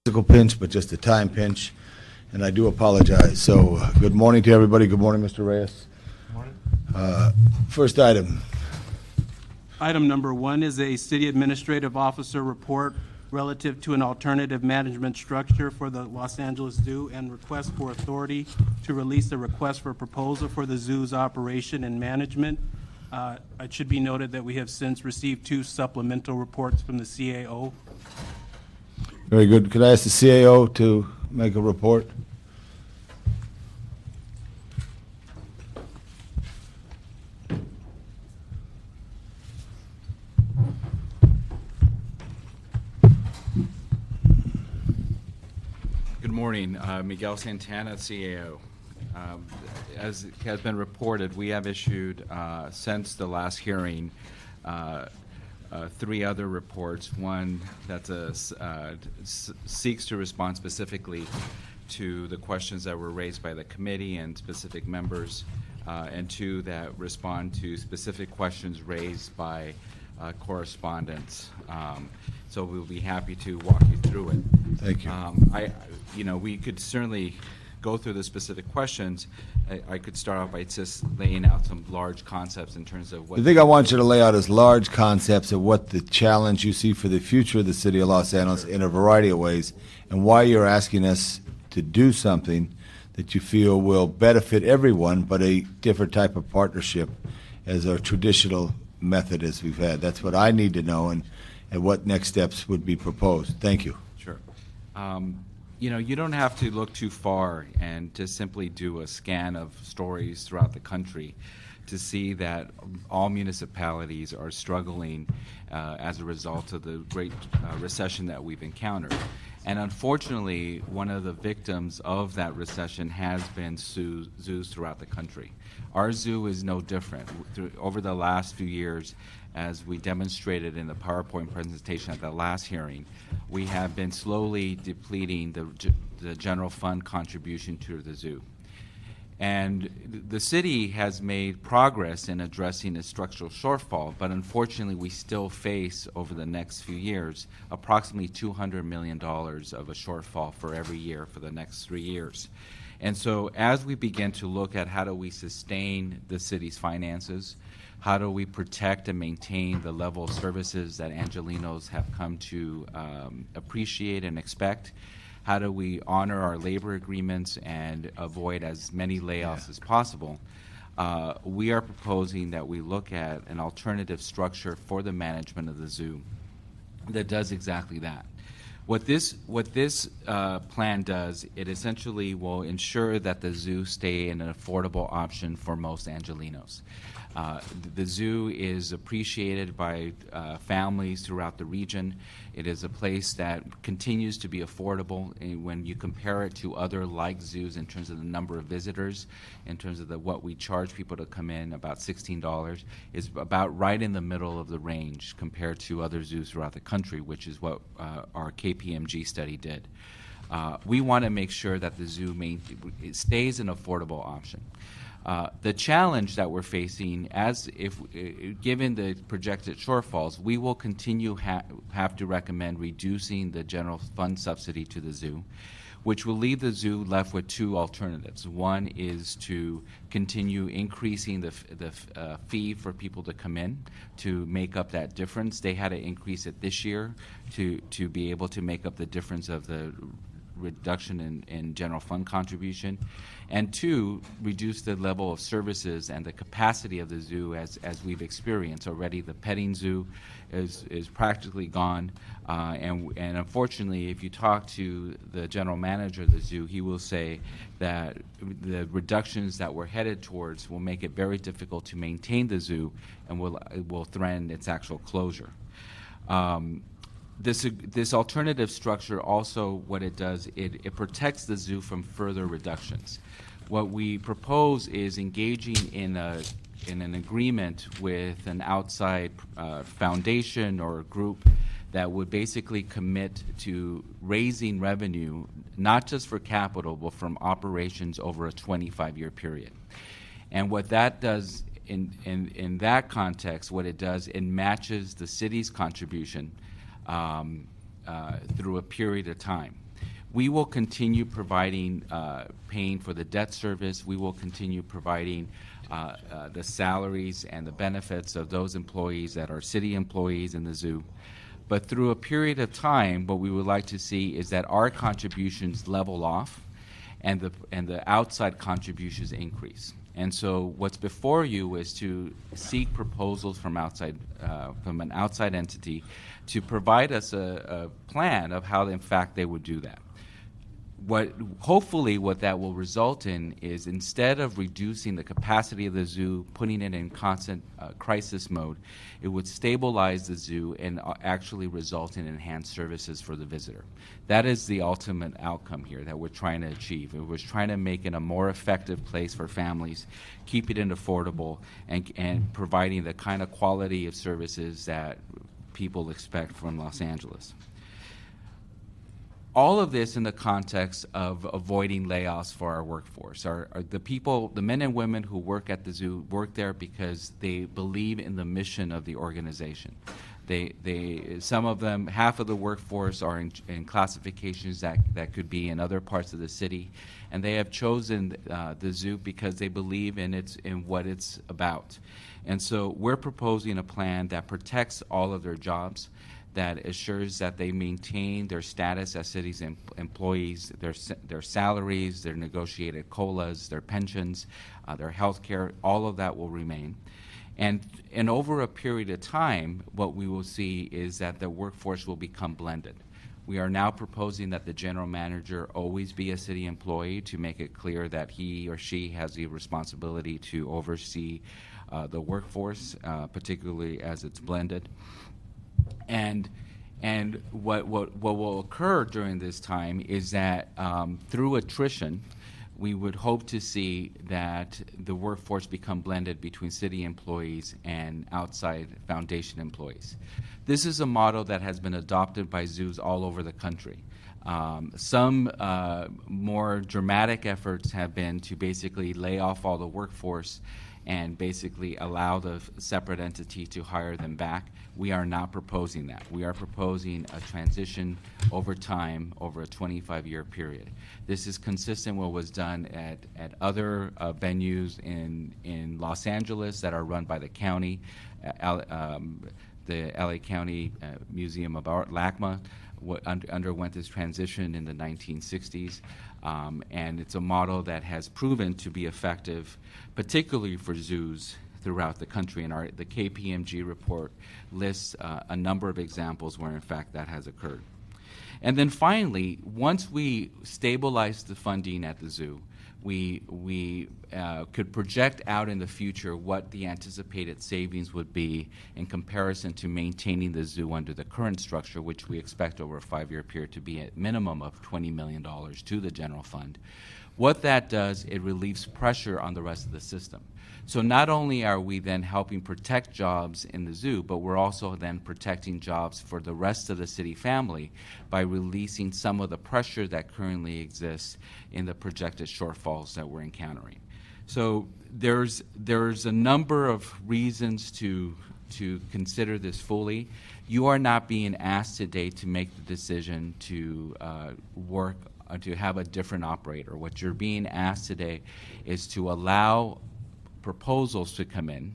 physical pinch, but just a time pinch, and I do apologize. So, good morning to everybody. Good morning, Mr. Reyes. Good morning. First item. Item number 1 is a city administrative officer report relative to an alternative management structure for the Los Angeles Zoo and request for authority to release a request for proposal for the zoo's operation and management. It should be noted that we have since received 2 supplemental reports from the CAO. Very good. Could I ask the CAO to make a report? Good morning. Miguel Santana, CAO. As has been reported, we have issued, since the last hearing, 3 other reports. One that seeks to respond specifically to the questions that were raised by the committee and specific members, and 2 that respond to specific questions raised by correspondents. So we'll be happy to walk you through it. Thank you. We could certainly go through the specific questions. I could start off by just laying out some large concepts in terms of what... The thing I want you to lay out is large concepts of what the challenge you see for the future of the city of Los Angeles in a variety of ways, and why you're asking us to do something that you feel will benefit everyone, but a different type of partnership as our traditional method as we've had. That's what I need to know, and what next steps would be proposed. Thank you. Sure. You don't have to look too far and just simply do a scan of stories throughout the country to see that all municipalities are struggling as a result of the great recession that we've encountered. And unfortunately, one of the victims of that recession has been zoos throughout the country. Our zoo is no different. Over the last few years, as we demonstrated in the PowerPoint presentation at the last hearing, we have been slowly depleting the general fund contribution to the zoo. And the city has made progress in addressing a structural shortfall, but unfortunately we still face, over the next few years, approximately $200 million of a shortfall for every year for the next 3 years. And so as we begin to look at how do we sustain the city's finances, how do we protect and maintain the level of services that Angelenos have come to appreciate and expect? How do we honor our labor agreements and avoid as many layoffs as possible? We are proposing that we look at an alternative structure for the management of the zoo that does exactly that. What this plan does, it essentially will ensure that the zoo stay an affordable option for most Angelenos. The zoo is appreciated by families throughout the region. It is a place that continues to be affordable when you compare it to other like zoos in terms of the number of visitors, in terms of what we charge people to come in, about $16, is about right in the middle of the range compared to other zoos throughout the country, which is what our KPMG study did. We want to make sure that the zoo stays an affordable option. The challenge that we're facing, given the projected shortfalls, we will continue have to recommend reducing the general fund subsidy to the zoo, which will leave the zoo left with 2 alternatives. One is to continue increasing the fee for people to come in to make up that difference. They had to increase it this year to be able to make up the difference of the reduction in general fund contribution, and 2, reduce the level of services and the capacity of the zoo as we've experienced already. The petting zoo is practically gone, and unfortunately, if you talk to the general manager of the zoo, he will say that the reductions that we're headed towards will make it very difficult to maintain the zoo and will threaten its actual closure. This alternative structure also, what it does, it protects the zoo from further reductions. What we propose is engaging in an agreement with an outside foundation or a group that would basically commit to raising revenue, not just for capital, but from operations over a 25-year period. And what that does in that context, what it does, it matches the city's contribution through a period of time. We will continue providing, paying for the debt service. We will continue providing the salaries and the benefits of those employees that are city employees in the zoo. But through a period of time, what we would like to see is that our contributions level off and the outside contributions increase. And so what's before you is to seek proposals from an outside entity to provide us a plan of how, in fact, they would do that. Hopefully what that will result in is, instead of reducing the capacity of the zoo, putting it in constant crisis mode, it would stabilize the zoo and actually result in enhanced services for the visitor. That is the ultimate outcome here that we're trying to achieve. We're trying to make it a more effective place for families, keep it affordable, and providing the kind of quality of services that people expect from Los Angeles. All of this in the context of avoiding layoffs for our workforce. The men and women who work at the zoo work there because they believe in the mission of the organization. Some of them, half of the workforce are in classifications that could be in other parts of the city, and they have chosen the zoo because they believe in what it's about. And so we're proposing a plan that protects all of their jobs, that assures that they maintain their status as city's employees, their salaries, their negotiated COLAs, their pensions, their health care, all of that will remain. And over a period of time, what we will see is that the workforce will become blended. We are now proposing that the general manager always be a city employee to make it clear that he or she has the responsibility to oversee the workforce, particularly as it's blended. And what will occur during this time is that through attrition, we would hope to see that the workforce become blended between city employees and outside foundation employees. This is a model that has been adopted by zoos all over the country. Some more dramatic efforts have been to basically lay off all the workforce and basically allow the separate entity to hire them back. We are not proposing that. We are proposing a transition over time, over a 25-year period. This is consistent with what was done at other venues in Los Angeles that are run by the county. The LA County Museum of Art, LACMA, underwent this transition in the 1960s. And it's a model that has proven to be effective, particularly for zoos throughout the country. And the KPMG report lists a number of examples where, in fact, that has occurred. And then finally, once we stabilize the funding at the zoo, we could project out in the future what the anticipated savings would be in comparison to maintaining the zoo under the current structure, which we expect over a 5-year period to be at minimum of $20 million to the general fund. What that does, it relieves pressure on the rest of the system. So not only are we then helping protect jobs in the zoo, but we're also then protecting jobs for the rest of the city family by releasing some of the pressure that currently exists in the projected shortfalls that we're encountering. So there's a number of reasons to consider this fully. You are not being asked today to make the decision to to have a different operator. What you're being asked today is to allow proposals to come in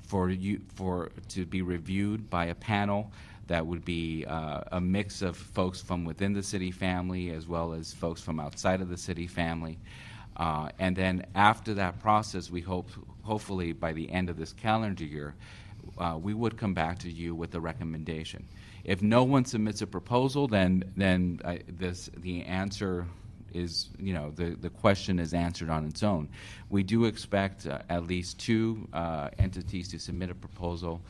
to be reviewed by a panel that would be a mix of folks from within the city family as well as folks from outside of the city family. And then after that process, we hopefully by the end of this calendar year, we would come back to you with a recommendation. If no one submits a proposal, then the answer is, the question is answered on its own. We do expect at least 2 entities to submit a proposal.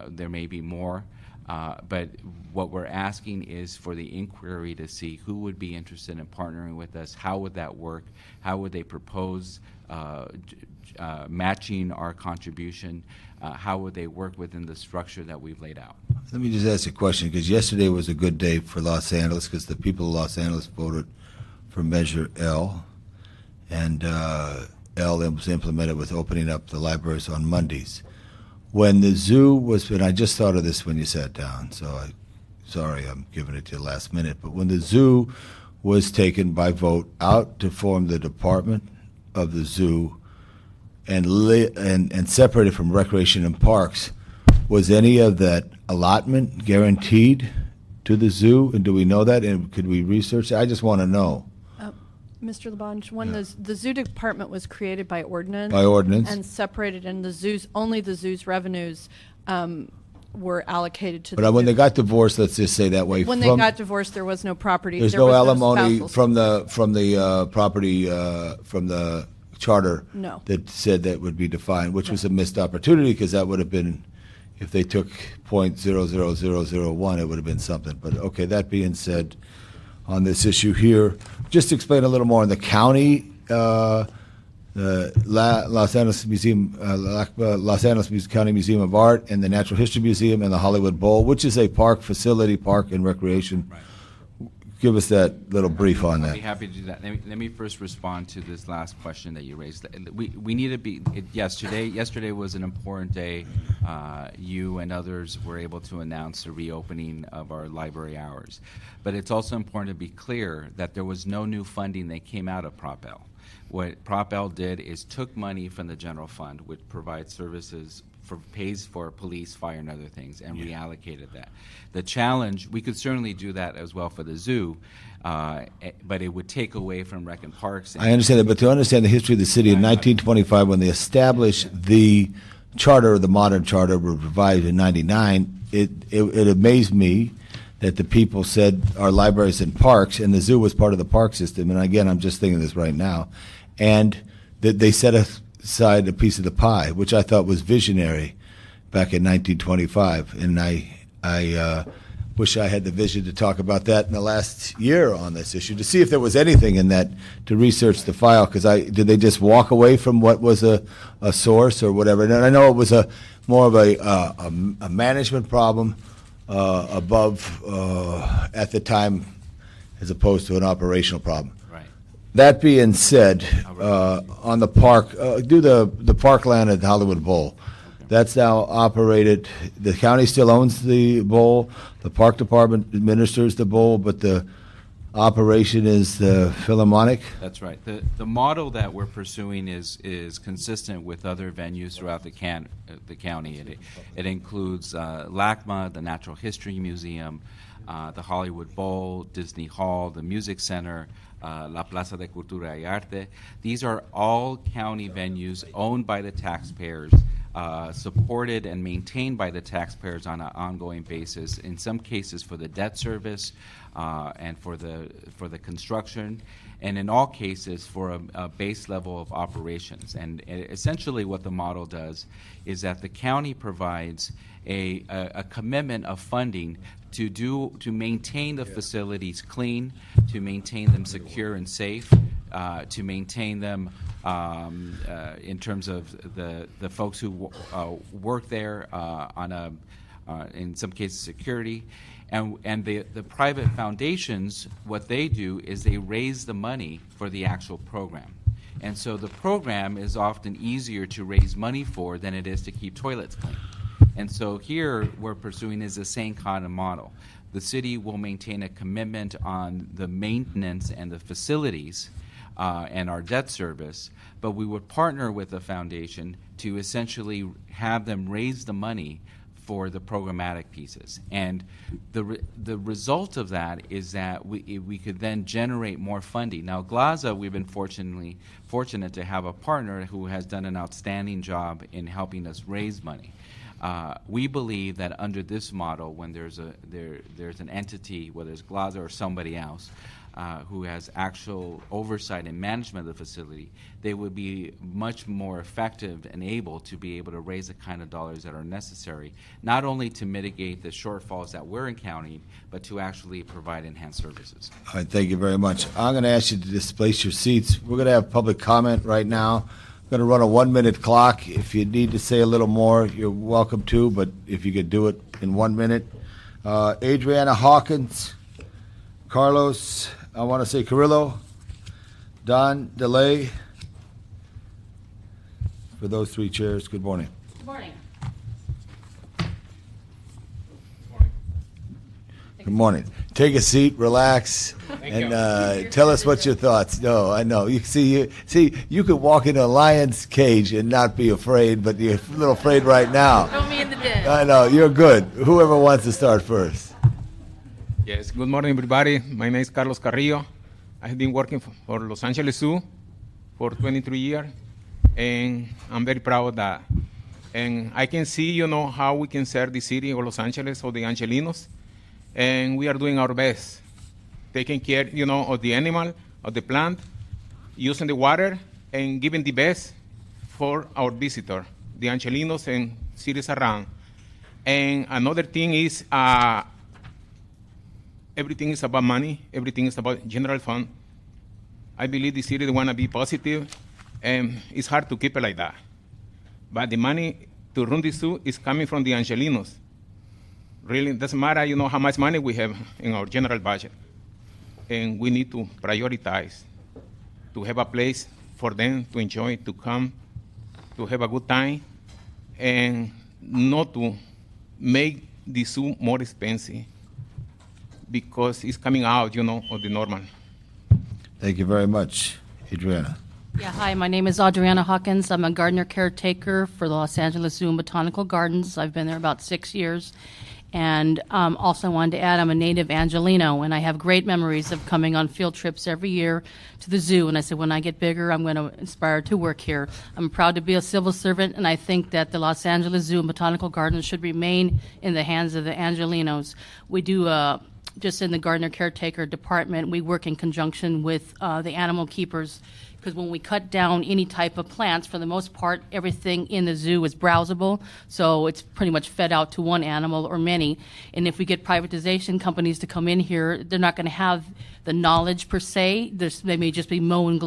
There may be more, but what we're asking is for the inquiry to see who would be interested in partnering with us, how would that work, how would they propose matching our contribution, how would they work within the structure that we've laid out. Let me just ask a question, because yesterday was a good day for Los Angeles because the people of Los Angeles voted for Measure L, and L was implemented with opening up the libraries on Mondays. When the zoo was, and I just thought of this when you sat down, so sorry I'm giving it to you last minute, but when the zoo was taken by vote out to form the Department of the Zoo and separated from Recreation and Parks. Was any of that allotment guaranteed to the zoo, and do we know that, and could we research it? I just want to know. Mr. Labange, when the zoo department was created by ordinance. By ordinance. And separated, and only the zoo's revenues were allocated to the But when zoo. they got divorced, let's just say that way. When they got divorced, there was no property. There's there no was alimony spousal from the property from the charter. No. That said that would be defined, which was a missed opportunity, because that would have been, if they took .00001, it would have been something. But okay, that being said, on this issue here, just to explain a little more on the county. The Los Angeles Museum, Los Angeles County Museum of Art, and the Natural History Museum, and the Hollywood Bowl, which is a park facility, park and recreation. Right. Give us that little brief on I'd that. be happy to do that. Let me first respond to this last question that you raised. We need to be, yesterday was an important day. You and others were able to announce the reopening of our library hours. But it's also important to be clear that there was no new funding that came out of Prop L. What Prop L did is took money from the general fund, which provides services pays for police, fire, and other things, and reallocated that. The challenge, we could certainly do that as well for the zoo, but it would take away from Rec and Parks. I understand that, but to understand the history of the city in 1925, when they established the charter, the modern charter, was revised in '99, it amazed me that the people said our libraries and parks, and the zoo was part of the park system, and again, I'm just thinking this right now, and that they set aside a piece of the pie, which I thought was visionary back in 1925, and I wish I had the vision to talk about that in the last year on this issue, to see if there was anything in that, to research the file, because did they just walk away from what was a source or whatever? And I know it was more of a management problem, above at the time, as opposed to an operational problem. Right. That being said, on the park, do the parkland at the Hollywood Bowl. Okay. That's now operated. The county still owns the bowl. The park department administers the bowl, but the operation is the Philharmonic. That's right. The model that we're pursuing is consistent with other venues throughout the county. It includes LACMA, the Natural History Museum, the Hollywood Bowl, Disney Hall, the Music Center, La Plaza de Cultura y Arte. These are all county venues owned by the taxpayers, supported and maintained by the taxpayers on an ongoing basis, in some cases for the debt service and for the construction, and in all cases for a base level of operations. And essentially what the model does is that the county provides a commitment of funding to maintain the facilities clean, to maintain them secure and safe, to maintain them in terms of the folks who work there in some cases security, and the private foundations, what they do is they raise the money for the actual program. And so the program is often easier to raise money for than it is to keep toilets clean. And so here we're pursuing is the same kind of model. The city will maintain a commitment on the maintenance and the facilities and our debt service, but we would partner with the foundation to essentially have them raise the money for the programmatic pieces. And the result of that is that we could then generate more funding. Now, GLAZA, we've been fortunate to have a partner who has done an outstanding job in helping us raise money. We believe that under this model, when there's an entity, whether it's GLAZA or somebody else, who has actual oversight and management of the facility, they would be much more effective and able to be able to raise the kind of dollars that are necessary, not only to mitigate the shortfalls that we're encountering, but to actually provide enhanced services. All right, thank you very much. I'm going to ask you to displace your seats. We're going to have public comment right now. I'm going to run a 1-minute clock. If you need to say a little more, you're welcome to, but if you could do it in 1 minute. Audriana Hawkins, Carlos, I want to say Carrillo, Don DeLay. For those three chairs, good morning. Good morning. Good morning. Take a seat, relax. And tell us what's your thoughts. No, I know. You see, you could walk in a lion's cage and not be afraid, but you're a little afraid right now. Throw me in the den. I know. You're good. Whoever wants to start first. Yes, good morning, everybody. My name is Carlos Carrillo. I have been working for Los Angeles Zoo for 23 years, and I'm very proud of that. And I can see, how we can serve the city of Los Angeles or the Angelinos, and we are doing our best, taking care, of the animal, of the plant, using the water, and giving the best for our visitor, the Angelinos and cities around. And another thing is, everything is about money. Everything is about general fund. I believe the city want to be positive, and it's hard to keep it like that. But the money to run the zoo is coming from the Angelinos. Really, it doesn't matter, how much money we have in our general budget. And we need to prioritize to have a place for them to enjoy, to come, to have a good time, and not to make the zoo more expensive, because it's coming out, of the normal. Thank you very much, Adriana. Yeah, hi, my name is Audriana Hawkins. I'm a gardener caretaker for the Los Angeles Zoo and Botanical Gardens. I've been there about 6 years. And also wanted to add, I'm a native Angelino, and I have great memories of coming on field trips every year to the zoo. And I said, when I get bigger, I'm going to aspire to work here. I'm proud to be a civil servant, and I think that the Los Angeles Zoo and Botanical Gardens should remain in the hands of the Angelinos. We do just in the gardener caretaker department, we work in conjunction with the animal keepers, because when we cut down any type of plants, for the most part, everything in the zoo is browsable, so it's pretty much fed out to one animal or many. And if we get privatization companies to come in here, they're not going to have the knowledge per se. They may just be mow and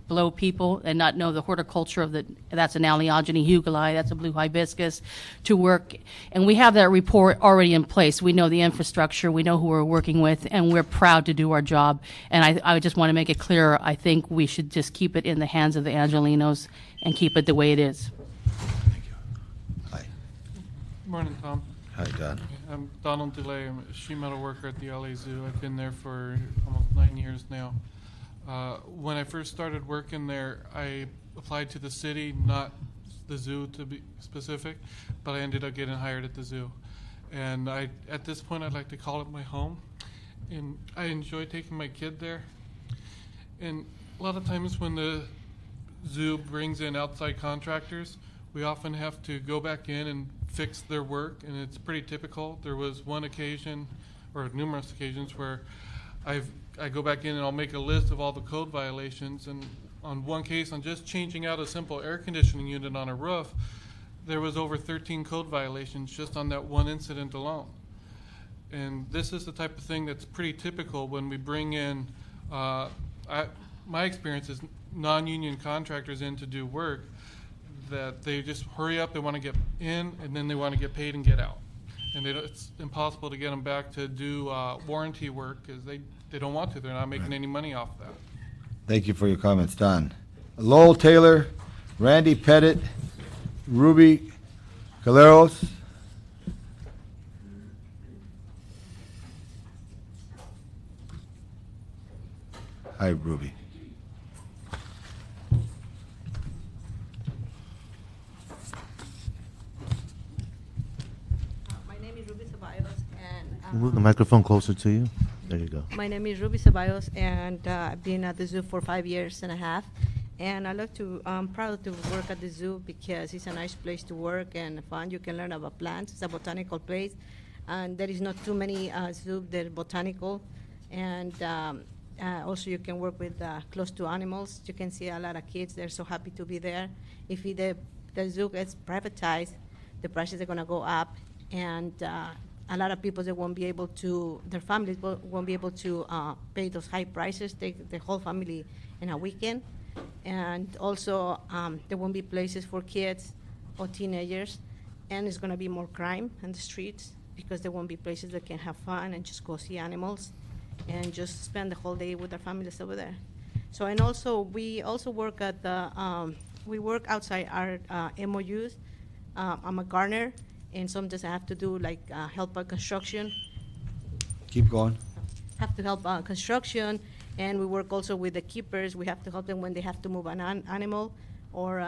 blow people and not know the horticulture of that's an Aleogene huguli, that's a blue hibiscus, to work. And we have that report already in place. We know the infrastructure, we know who we're working with, and we're proud to do our job. And I just want to make it clear, I think we should just keep it in the hands of the Angelinos and keep it the way it is. Hi. Morning, Tom. Hi, Don. I'm Donald DeLay. I'm a sheet metal worker at the LA Zoo. I've been there for almost 9 years now. When I first started working there, I applied to the city, not the zoo to be specific, but I ended up getting hired at the zoo. And at this point, I'd like to call it my home. And I enjoy taking my kid there. And a lot of times when the zoo brings in outside contractors, we often have to go back in and fix their work, and it's pretty typical. There was one occasion, or numerous occasions, where I go back in and I'll make a list of all the code violations, and on one case, on just changing out a simple air conditioning unit on a roof, there was over 13 code violations just on that one incident alone. And this is the type of thing that's pretty typical when we bring in, my experience is non-union contractors in to do work, that they just hurry up, they want to get in, and then they want to get paid and get out. And it's impossible to get them back to do warranty work because they don't want to. They're not making any money off that. Thank you for your comments, Don. Lowell Taylor, Randy Pettit, Ruby Caleros. Hi, Ruby. My name is Ruby Ceballos, and Move the microphone closer to you. There you go. my name is Ruby Ceballos, and I've been at the zoo for 5 years and a half. And I'm proud to work at the zoo because it's a nice place to work and fun. You can learn about plants. It's a botanical place, and there is not too many zoos that are botanical. And also you can work with close to animals. You can see a lot of kids. They're so happy to be there. If the zoo gets privatized, the prices are going to go up, and a lot of people that won't be able to, their families won't be able to pay those high prices, take the whole family in a weekend. And also, there won't be places for kids or teenagers, and it's going to be more crime in the streets because there won't be places that can have fun and just go see animals and just spend the whole day with their families over there. So, and also, we also work at the, we work outside our MOUs. I'm a gardener, and sometimes I have to do like help at construction. Keep going. have to help construction, and we work also with the keepers. We have to help them when they have to move an animal or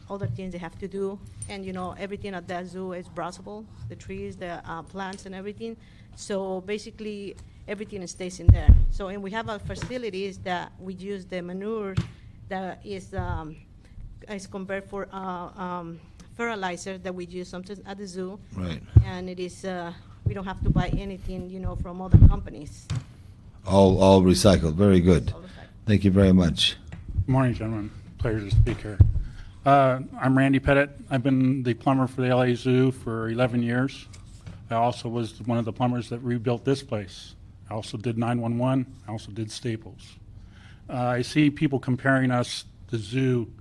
other things they have to do. And everything at that zoo is browsable, the trees, the plants, and everything. So basically, everything stays in there. So, and we have our facilities that we use the manure that is compared for fertilizer that we use sometimes at the zoo. Right. And it is, we don't have to buy anything, from other companies. All recycled. Very good. All the time. Thank you very much. Good morning, gentlemen. Pleasure to speak here. I'm Randy Pettit. I've been the plumber for the LA Zoo for 11 years. I also was one of the plumbers that rebuilt this place. I also did 911. I also did Staples. I see people comparing us, the zoo,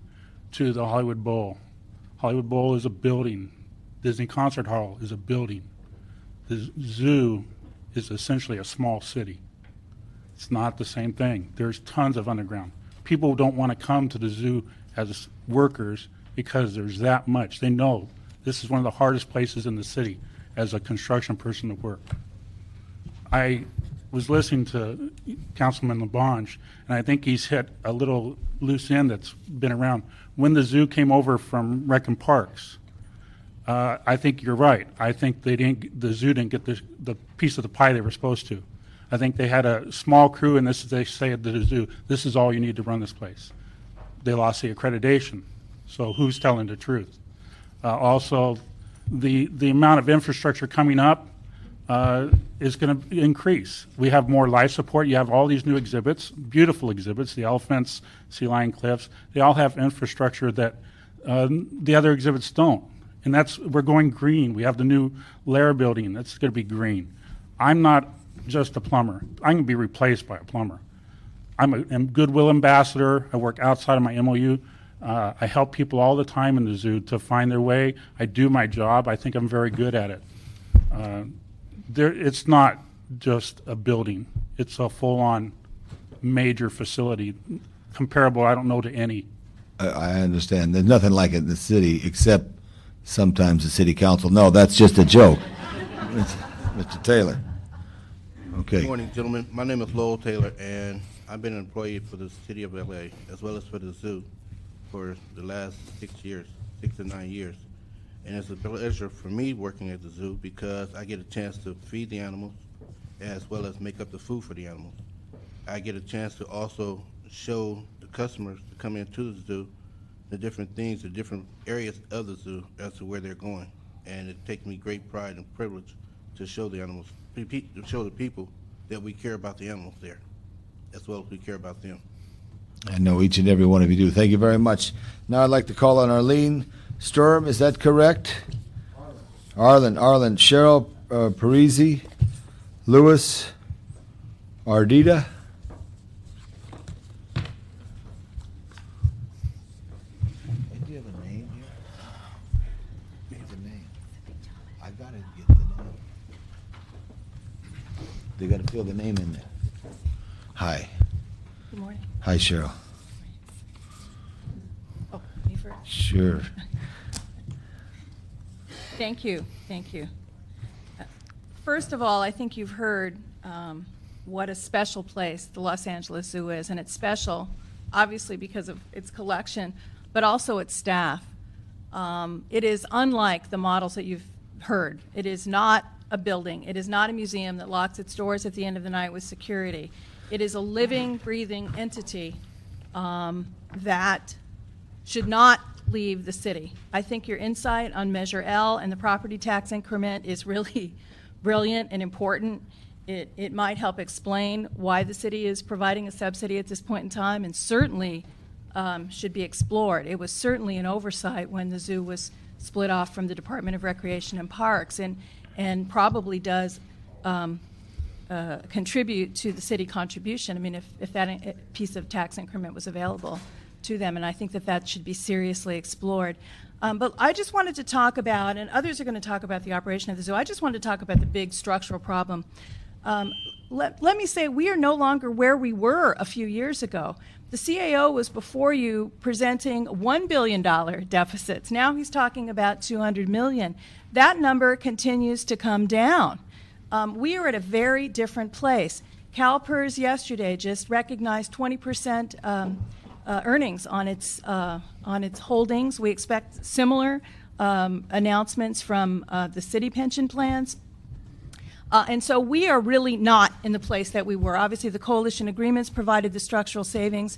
to the Hollywood Bowl. Hollywood Bowl is a building. Disney Concert Hall is a building. The zoo is essentially a small city. It's not the same thing. There's tons of underground. People don't want to come to the zoo as workers because there's that much. They know this is one of the hardest places in the city as a construction person to work. I was listening to Councilman LaBonge, and I think he's hit a little loose end that's been around. When the zoo came over from Rec and Parks, I think you're right. I think the zoo didn't get the piece of the pie they were supposed to. I think they had a small crew, and they say at the zoo, this is all you need to run this place. They lost the accreditation, so who's telling the truth? Also, the amount of infrastructure coming up is going to increase. We have more life support. You have all these new exhibits, beautiful exhibits, the elephants, sea lion cliffs. They all have infrastructure that the other exhibits don't. And we're going green. We have the new Lair building. That's going to be green. I'm not just a plumber. I'm going to be replaced by a plumber. I'm a Goodwill ambassador. I work outside of my MOU. I help people all the time in the zoo to find their way. I do my job. I think I'm very good at it. It's not just a building. It's a full-on major facility, comparable, I don't know, to any. I understand. There's nothing like it in the city except sometimes the city council. No, that's just a joke. Mr. Taylor. Okay. Good morning, gentlemen. My name is Lowell Taylor, and I've been an employee for the city of LA as well as for the zoo for the last 6 to 9 years. And it's a pleasure for me working at the zoo because I get a chance to feed the animals as well as make up the food for the animals. I get a chance to also show the customers to come into the zoo the different things, the different areas of the zoo as to where they're going. And it takes me great pride and privilege to show the animals, to show the people that we care about the animals there as well as we care about them. I know each and every one of you do. Thank you very much. Now I'd like to call on Arlene Sturm. Is that correct? Arlen. Cheryl Parisi, Lewis, Ardita. Do you have a name here? What's the name? I got to get the name. They got to fill the name in there. Hi. Good morning. Hi, Cheryl. Oh, me first. Sure. Thank you. First of all, I think you've heard what a special place the Los Angeles Zoo is, and it's special, obviously, because of its collection, but also its staff. It is unlike the models that you've heard. It is not a building. It is not a museum that locks its doors at the end of the night with security. It is a living, breathing entity that should not leave the city. I think your insight on Measure L and the property tax increment is really brilliant and important. It might help explain why the city is providing a subsidy at this point in time, and certainly should be explored. It was certainly an oversight when the zoo was split off from the Department of Recreation and Parks, and probably does contribute to the city contribution. I mean, if that piece of tax increment was available to them, and I think that should be seriously explored. But I just wanted to talk about, and others are going to talk about the operation of the zoo, I just wanted to talk about the big structural problem. Let me say we are no longer where we were a few years ago. The CAO was before you presenting $1 billion deficits. Now he's talking about $200 million. That number continues to come down. We are at a very different place. CalPERS yesterday just recognized 20% earnings on its holdings. We expect similar announcements from the city pension plans. And so we are really not in the place that we were. Obviously, the coalition agreements provided the structural savings.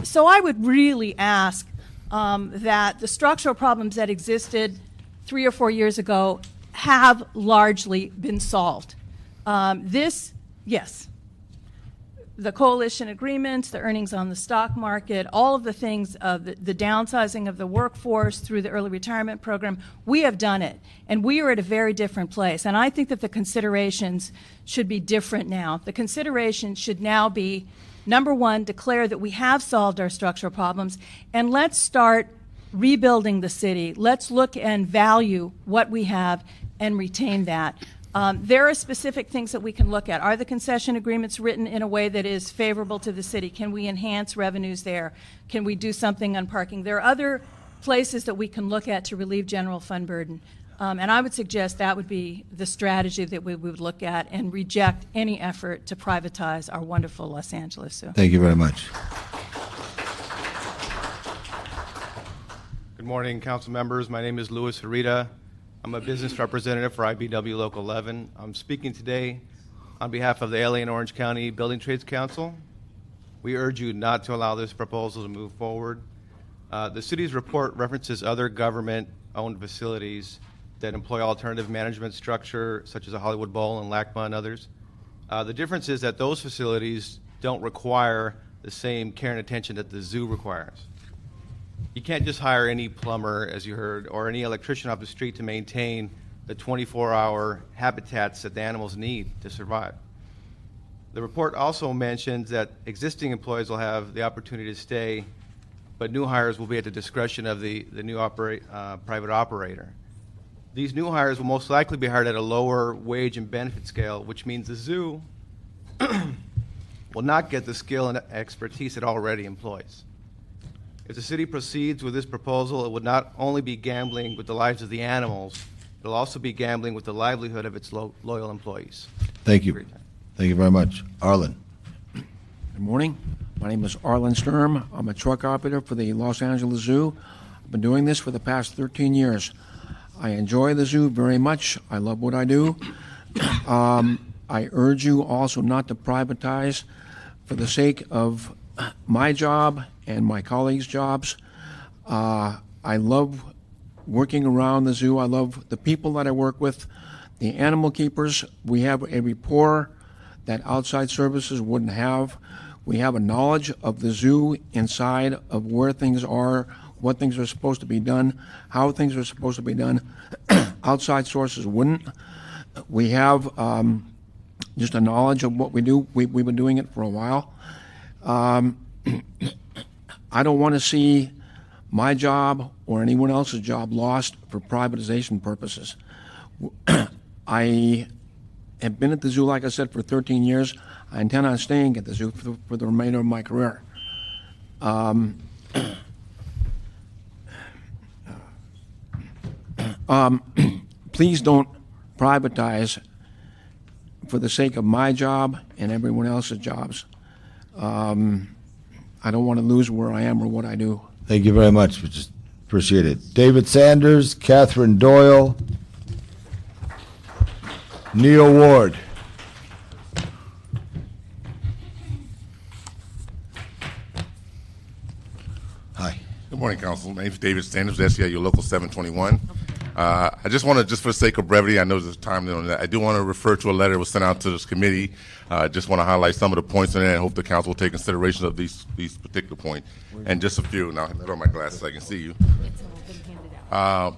So I would really ask that the structural problems that existed 3 or 4 years ago have largely been solved. Yes, the coalition agreements, the earnings on the stock market, all of the things, the downsizing of the workforce through the early retirement program, we have done it. And we are at a very different place. And I think that the considerations should be different now. The considerations should now be, number one, declare that we have solved our structural problems, and let's start rebuilding the city. Let's look and value what we have and retain that. There are specific things that we can look at. Are the concession agreements written in a way that is favorable to the city? Can we enhance revenues there? Can we do something on parking? There are other places that we can look at to relieve general fund burden. And I would suggest that would be the strategy that we would look at and reject any effort to privatize our wonderful Los Angeles Zoo. Thank you very much. Good morning, council members. My name is Luis Herita. I'm a business representative for IBW Local 11. I'm speaking today on behalf of the LA and Orange County Building Trades Council. We urge you not to allow this proposal to move forward. The city's report references other government-owned facilities that employ alternative management structure, such as a Hollywood Bowl and LACMA and others. The difference is that those facilities don't require the same care and attention that the zoo requires. You can't just hire any plumber, as you heard, or any electrician off the street to maintain the 24-hour habitats that the animals need to survive. The report also mentions that existing employees will have the opportunity to stay, but new hires will be at the discretion of the new private operator. These new hires will most likely be hired at a lower wage and benefit scale, which means the zoo will not get the skill and expertise it already employs. If the city proceeds with this proposal, it would not only be gambling with the lives of the animals, it will also be gambling with the livelihood of its loyal employees. Thank you. Thank you very much. Arlen. Good morning. My name is Arlen Sturm. I'm a truck operator for the Los Angeles Zoo. I've been doing this for the past 13 years. I enjoy the zoo very much. I love what I do. I urge you also not to privatize for the sake of my job and my colleagues' jobs. I love working around the zoo. I love the people that I work with, the animal keepers. We have a rapport that outside services wouldn't have. We have a knowledge of the zoo inside of where things are, what things are supposed to be done, how things are supposed to be done. Outside sources wouldn't. We have just a knowledge of what we do. We've been doing it for a while. I don't want to see my job or anyone else's job lost for privatization purposes. I have been at the zoo, like I said, for 13 years. I intend on staying at the zoo for the remainder of my career. Please don't privatize for the sake of my job and everyone else's jobs. I don't want to lose where I am or what I do. Thank you very much. We just appreciate it. David Sanders, Catherine Doyle, Neil Ward. Hi. Good morning, Council. My name is David Sanders, SCIU Local 721. I just want to, just for the sake of brevity, I know there's time on that. I do want to refer to a letter that was sent out to this committee. Just want to highlight some of the points in it and hope the council will take consideration of these particular points. And just a few. Now, I put on my glasses so I can see you. And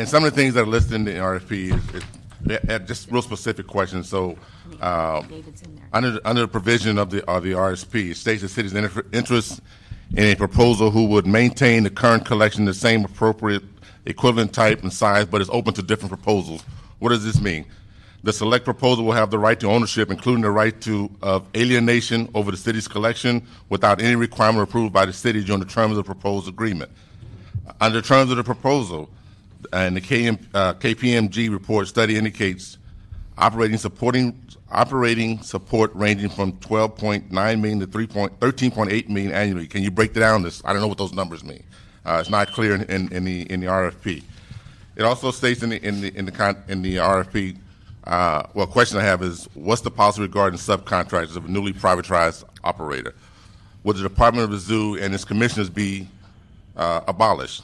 some of the things that are listed in the RFP is just real specific questions. So, under the provision of the RSP, it states the city's interest in a proposal who would maintain the current collection the same appropriate equivalent type and size, but is open to different proposals. What does this mean? The select proposal will have the right to ownership, including the right of alienation over the city's collection without any requirement approved by the city during the terms of the proposed agreement. Under the terms of the proposal, and the KPMG report study indicates operating supporting operating support ranging from $12.9 million to $13.8 million annually. Can you break down this? I don't know what those numbers mean. It's not clear in the RFP. It also states in the RFP. Well, question I have is, what's the policy regarding subcontractors of a newly privatized operator? Would the Department of the Zoo and its commissioners be abolished?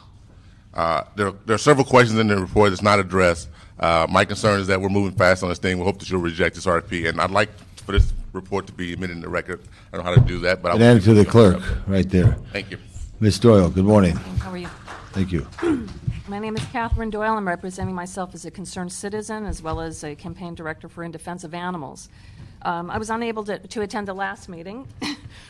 There are several questions in the report that's not addressed. My concern is that we're moving fast on this thing. We hope that you'll reject this RFP, and I'd like for this report to be admitted in the record. I don't know how to do that, but And add to the clerk, right there. Thank you. Ms. Doyle, good morning. How are you? Thank you. My name is Catherine Doyle. I'm representing myself as a concerned citizen as well as a campaign director for In Defense of Animals. I was unable to attend the last meeting,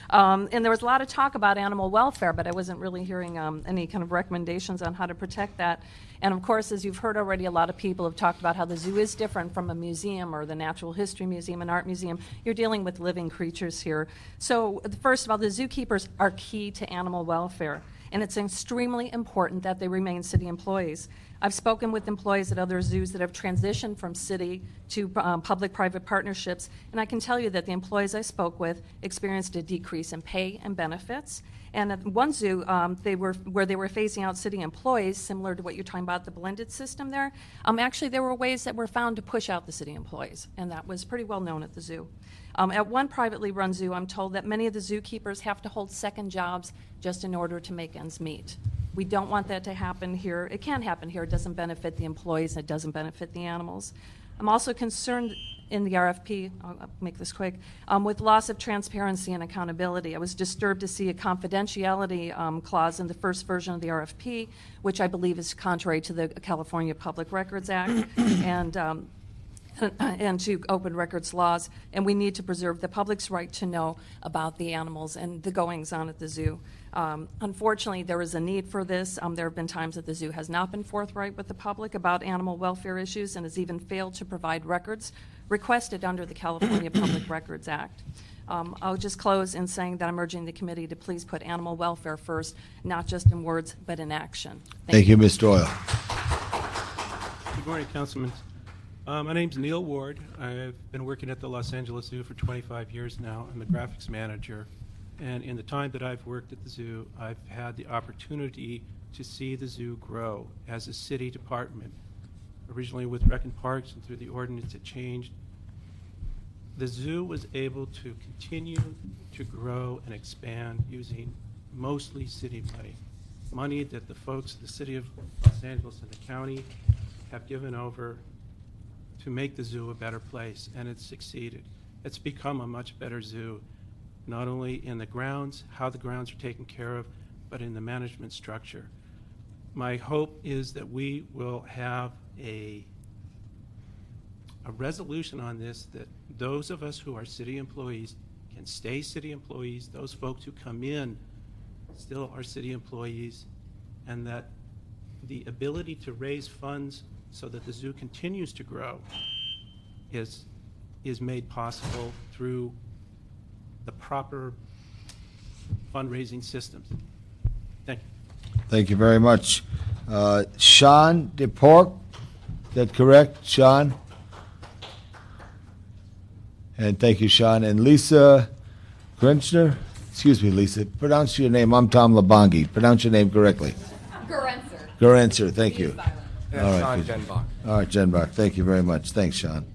and there was a lot of talk about animal welfare, but I wasn't really hearing any kind of recommendations on how to protect that. And of course, as you've heard already, a lot of people have talked about how the zoo is different from a museum or the Natural History Museum and Art Museum. You're dealing with living creatures here. So first of all, the zookeepers are key to animal welfare, and it's extremely important that they remain city employees. I've spoken with employees at other zoos that have transitioned from city to public-private partnerships, and I can tell you that the employees I spoke with experienced a decrease in pay and benefits. And at one zoo, they were phasing out city employees, similar to what you're talking about, the blended system there. Actually, there were ways that were found to push out the city employees, and that was pretty well known at the zoo. At one privately run zoo, I'm told that many of the zookeepers have to hold second jobs just in order to make ends meet. We don't want that to happen here. It can happen here. It doesn't benefit the employees, and it doesn't benefit the animals. I'm also concerned in the RFP, I'll make this quick, with loss of transparency and accountability. I was disturbed to see a confidentiality clause in the first version of the RFP, which I believe is contrary to the California Public Records Act and to open records laws, and we need to preserve the public's right to know about the animals and the goings-on at the zoo. Unfortunately, there is a need for this. There have been times that the zoo has not been forthright with the public about animal welfare issues and has even failed to provide records requested under the California Public Records Act. I'll just close in saying that I'm urging the committee to please put animal welfare first, not just in words, but in action. Thank you, Ms. Doyle. Good morning, Councilman. My name's Neil Ward. I've been working at the Los Angeles Zoo for 25 years now. I'm the graphics manager. And in the time that I've worked at the zoo, I've had the opportunity to see the zoo grow as a city department. Originally with Rec and Parks, and through the ordinance it changed. The zoo was able to continue to grow and expand using mostly city money. Money that the folks, the city of Los Angeles and the county have given over to make the zoo a better place, and it's succeeded. It's become a much better zoo, not only in the grounds, how the grounds are taken care of, but in the management structure. My hope is that we will have a resolution on this, that those of us who are city employees can stay city employees, those folks who come in still are city employees, and that the ability to raise funds so that the zoo continues to grow is made possible through the proper fundraising systems. Thank you. Thank you very much. Sean DePork, is that correct, Sean? And thank you, Sean. And Lisa Grenchner? Excuse me, Lisa. Pronounce your name. I'm Tom Labangi. Pronounce your name correctly. Gerenser, thank you. All right, Sean good. Denbach. All right, Jenbach. Thank you very much. Thanks, Sean.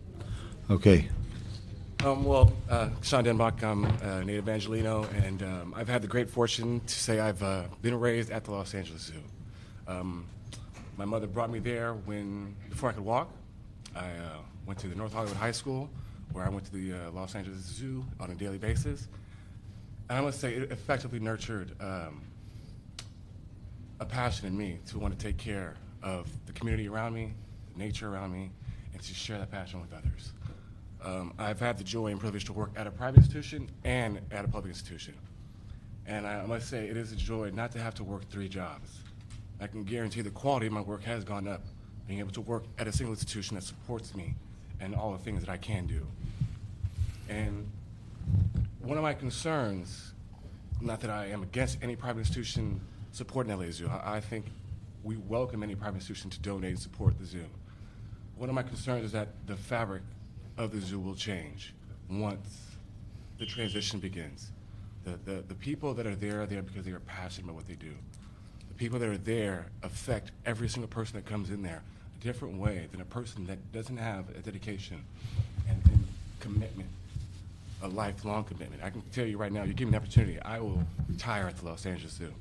Okay. Sean Denbach, I'm a native Angelino, and I've had the great fortune to say I've been raised at the Los Angeles Zoo. My mother brought me there before I could walk. I went to the North Hollywood High School, where I went to the Los Angeles Zoo on a daily basis. And I must say, it effectively nurtured a passion in me to want to take care of the community around me, the nature around me, and to share that passion with others. I've had the joy and privilege to work at a private institution and at a public institution. And I must say, it is a joy not to have to work 3 jobs. I can guarantee the quality of my work has gone up, being able to work at a single institution that supports me and all the things that I can do. And one of my concerns, not that I am against any private institution supporting LA Zoo, I think we welcome any private institution to donate and support the zoo. One of my concerns is that the fabric of the zoo will change once the transition begins. The people that are there because they are passionate about what they do. The people that are there affect every single person that comes in there a different way than a person that doesn't have a dedication and commitment, a lifelong commitment. I can tell you right now, you give me an opportunity, I will retire at the Los Angeles Zoo.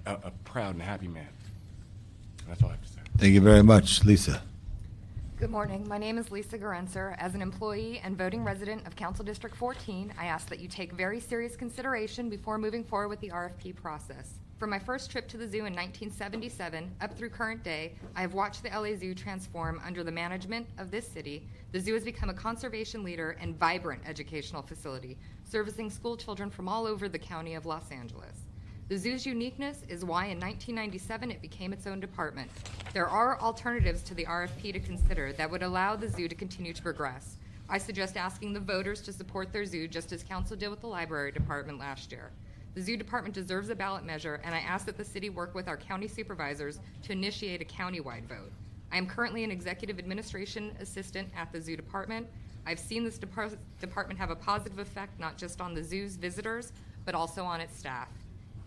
A proud and happy man. That's all I have to say. Thank you very much. Lisa. Good morning. My name is Lisa Garenser. As an employee and voting resident of Council District 14, I ask that you take very serious consideration before moving forward with the RFP process. From my first trip to the zoo in 1977 up through current day, I have watched the LA Zoo transform under the management of this city. The zoo has become a conservation leader and vibrant educational facility, servicing school children from all over the county of Los Angeles. The zoo's uniqueness is why in 1997 it became its own department. There are alternatives to the RFP to consider that would allow the zoo to continue to progress. I suggest asking the voters to support their zoo just as council did with the library department last year. The zoo department deserves a ballot measure, and I ask that the city work with our county supervisors to initiate a countywide vote. I am currently an executive administration assistant at the zoo department. I've seen this department have a positive effect not just on the zoo's visitors, but also on its staff.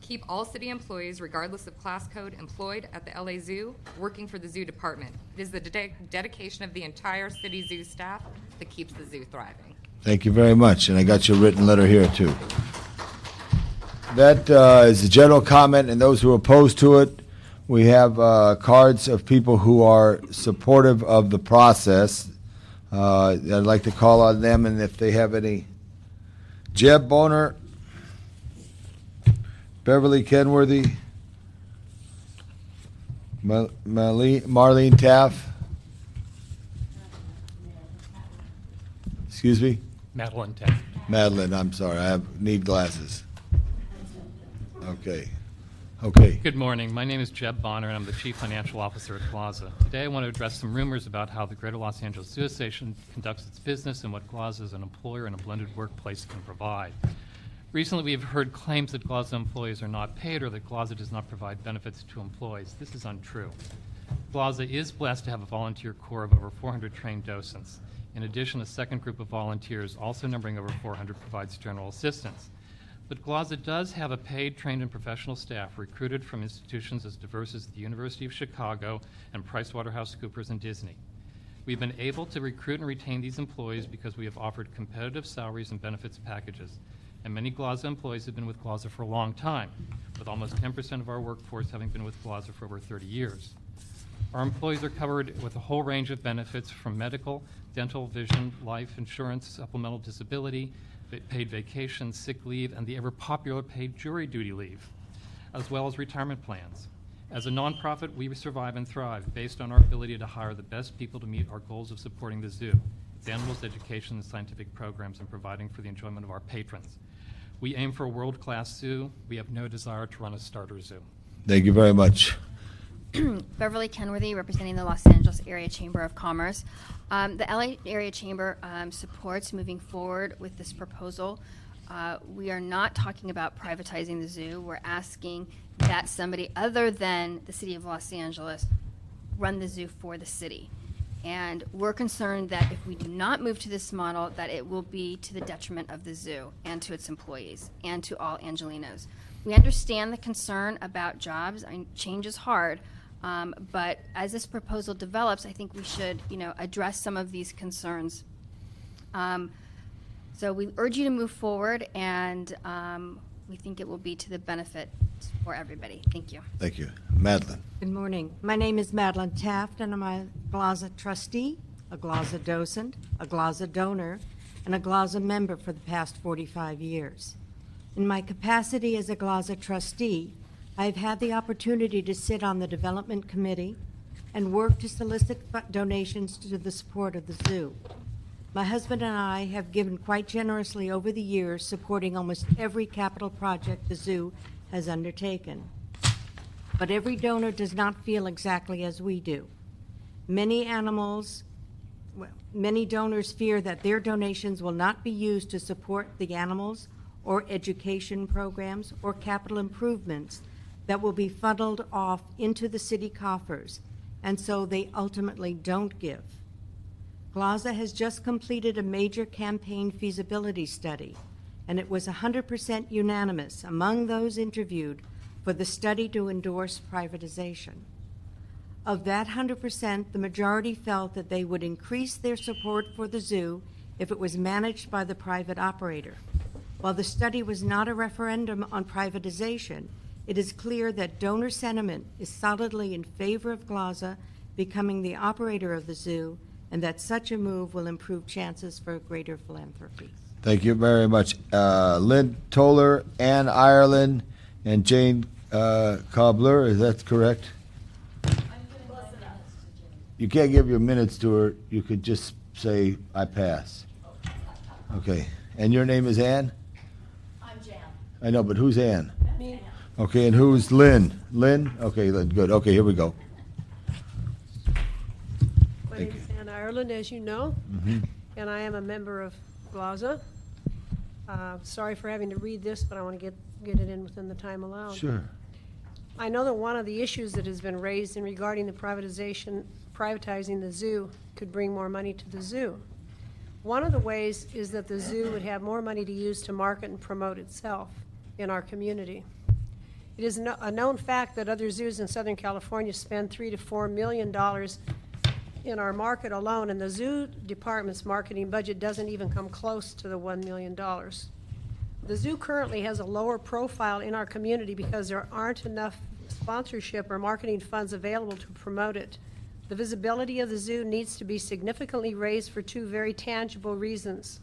Keep all city employees, regardless of class code, employed at the LA Zoo, working for the zoo department. It is the dedication of the entire city zoo staff that keeps the zoo thriving. Thank you very much, and I got your written letter here, too. That is a general comment, and those who are opposed to it, we have cards of people who are supportive of the process. I'd like to call on them, and if they have any. Jeb Boner, Beverly Kenworthy, Marlene Taff. Excuse me? Madeline Taff. Madeline, I'm sorry, I need glasses. Okay. Good morning. My name is Jeb Bonner, and I'm the Chief Financial Officer at Plaza. Today I want to address some rumors about how the Greater Los Angeles Zoo Association conducts its business and what Plaza as an employer and a blended workplace can provide. Recently, we have heard claims that Plaza employees are not paid or that Plaza does not provide benefits to employees. This is untrue. Plaza is blessed to have a volunteer corps of over 400 trained docents. In addition, a second group of volunteers, also numbering over 400, provides general assistance. But Plaza does have a paid, trained, and professional staff recruited from institutions as diverse as the University of Chicago and PricewaterhouseCoopers and Disney. We've been able to recruit and retain these employees because we have offered competitive salaries and benefits packages. And many Plaza employees have been with Plaza for a long time, with almost 10% of our workforce having been with Plaza for over 30 years. Our employees are covered with a whole range of benefits from medical, dental, vision, life insurance, supplemental disability, paid vacation, sick leave, and the ever-popular paid jury duty leave, as well as retirement plans. As a nonprofit, we survive and thrive based on our ability to hire the best people to meet our goals of supporting the zoo, its animals, education, and scientific programs, and providing for the enjoyment of our patrons. We aim for a world-class zoo. We have no desire to run a starter zoo. Thank you very much. Beverly Kenworthy, representing the Los Angeles Area Chamber of Commerce. The LA Area Chamber supports moving forward with this proposal. We are not talking about privatizing the zoo. We're asking that somebody other than the City of Los Angeles run the zoo for the city. And we're concerned that if we do not move to this model, that it will be to the detriment of the zoo and to its employees and to all Angelinos. We understand the concern about jobs. Change is hard. But as this proposal develops, I think we should, address some of these concerns. So we urge you to move forward, and we think it will be to the benefit for everybody. Thank you. Thank you. Madeline. Good morning. My name is Madeline Taft, and I'm a GLAZA trustee, a GLAZA docent, a GLAZA donor, and a GLAZA member for the past 45 years. In my capacity as a GLAZA trustee, I've had the opportunity to sit on the development committee and work to solicit donations to the support of the zoo. My husband and I have given quite generously over the years, supporting almost every capital project the zoo has undertaken. But every donor does not feel exactly as we do. Many donors fear that their donations will not be used to support the animals or education programs or capital improvements that will be funneled off into the city coffers, and so they ultimately don't give. GLAZA has just completed a major campaign feasibility study, and it was 100% unanimous among those interviewed for the study to endorse privatization. Of that 100%, the majority felt that they would increase their support for the zoo if it was managed by the private operator. While the study was not a referendum on privatization, it is clear that donor sentiment is solidly in favor of GLAZA becoming the operator of the zoo, and that such a move will improve chances for greater philanthropy. Thank you very much. Lynn Toller, Ann Ireland, and Jane Cobbler, is that correct? You can't give your minutes to her. You could just say, I pass. Okay. And your name is Ann? I'm Jan. I know, but who's Ann? Me. Okay, and who's Lynn? Lynn? Okay, Lynn, good. Okay, here we go. My name is Ann Ireland, as you know, and I am a member of GLAZA. Sorry for having to read this, but I want to get it in within the time allowed. Sure. I know that one of the issues that has been raised in regarding the privatizing the zoo could bring more money to the zoo. One of the ways is that the zoo would have more money to use to market and promote itself in our community. It is a known fact that other zoos in Southern California spend $3 to $4 million in our market alone, and the zoo department's marketing budget doesn't even come close to the $1 million. The zoo currently has a lower profile in our community because there aren't enough sponsorship or marketing funds available to promote it. The visibility of the zoo needs to be significantly raised for two very tangible reasons.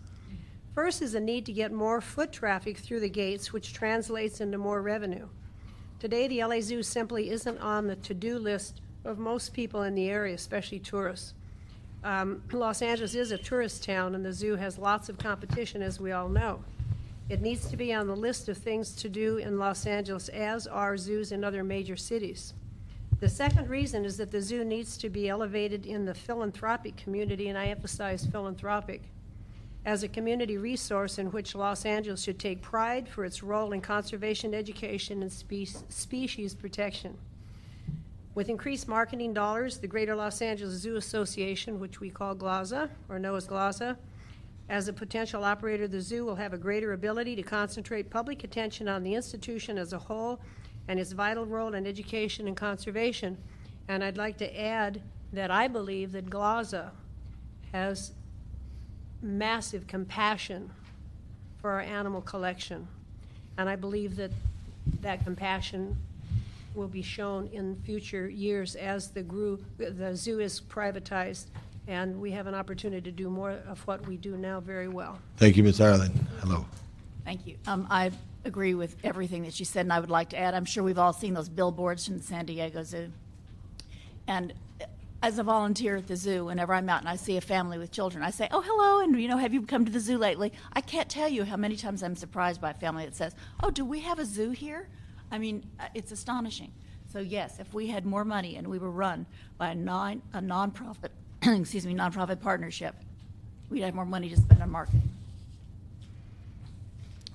First is the need to get more foot traffic through the gates, which translates into more revenue. Today, the LA Zoo simply isn't on the to-do list of most people in the area, especially tourists. Los Angeles is a tourist town, and the zoo has lots of competition, as we all know. It needs to be on the list of things to do in Los Angeles, as are zoos in other major cities. The second reason is that the zoo needs to be elevated in the philanthropic community, and I emphasize philanthropic, as a community resource in which Los Angeles should take pride for its role in conservation, education, and species protection. With increased marketing dollars, the Greater Los Angeles Zoo Association, which we call GLAZA, or know as GLAZA, as a potential operator of the zoo, will have a greater ability to concentrate public attention on the institution as a whole and its vital role in education and conservation. And I'd like to add that I believe that GLAZA has massive compassion for our animal collection. And I believe that that compassion will be shown in future years as the zoo is privatized, and we have an opportunity to do more of what we do now very well. Thank you, Ms. Ireland. Hello. Thank you. I agree with everything that she said, and I would like to add, I'm sure we've all seen those billboards from the San Diego Zoo. And as a volunteer at the zoo, whenever I'm out and I see a family with children, I say, oh, hello, and, have you come to the zoo lately? I can't tell you how many times I'm surprised by a family that says, oh, do we have a zoo here? I mean, it's astonishing. So, yes, if we had more money and we were run by a nonprofit, nonprofit partnership, we'd have more money to spend on marketing.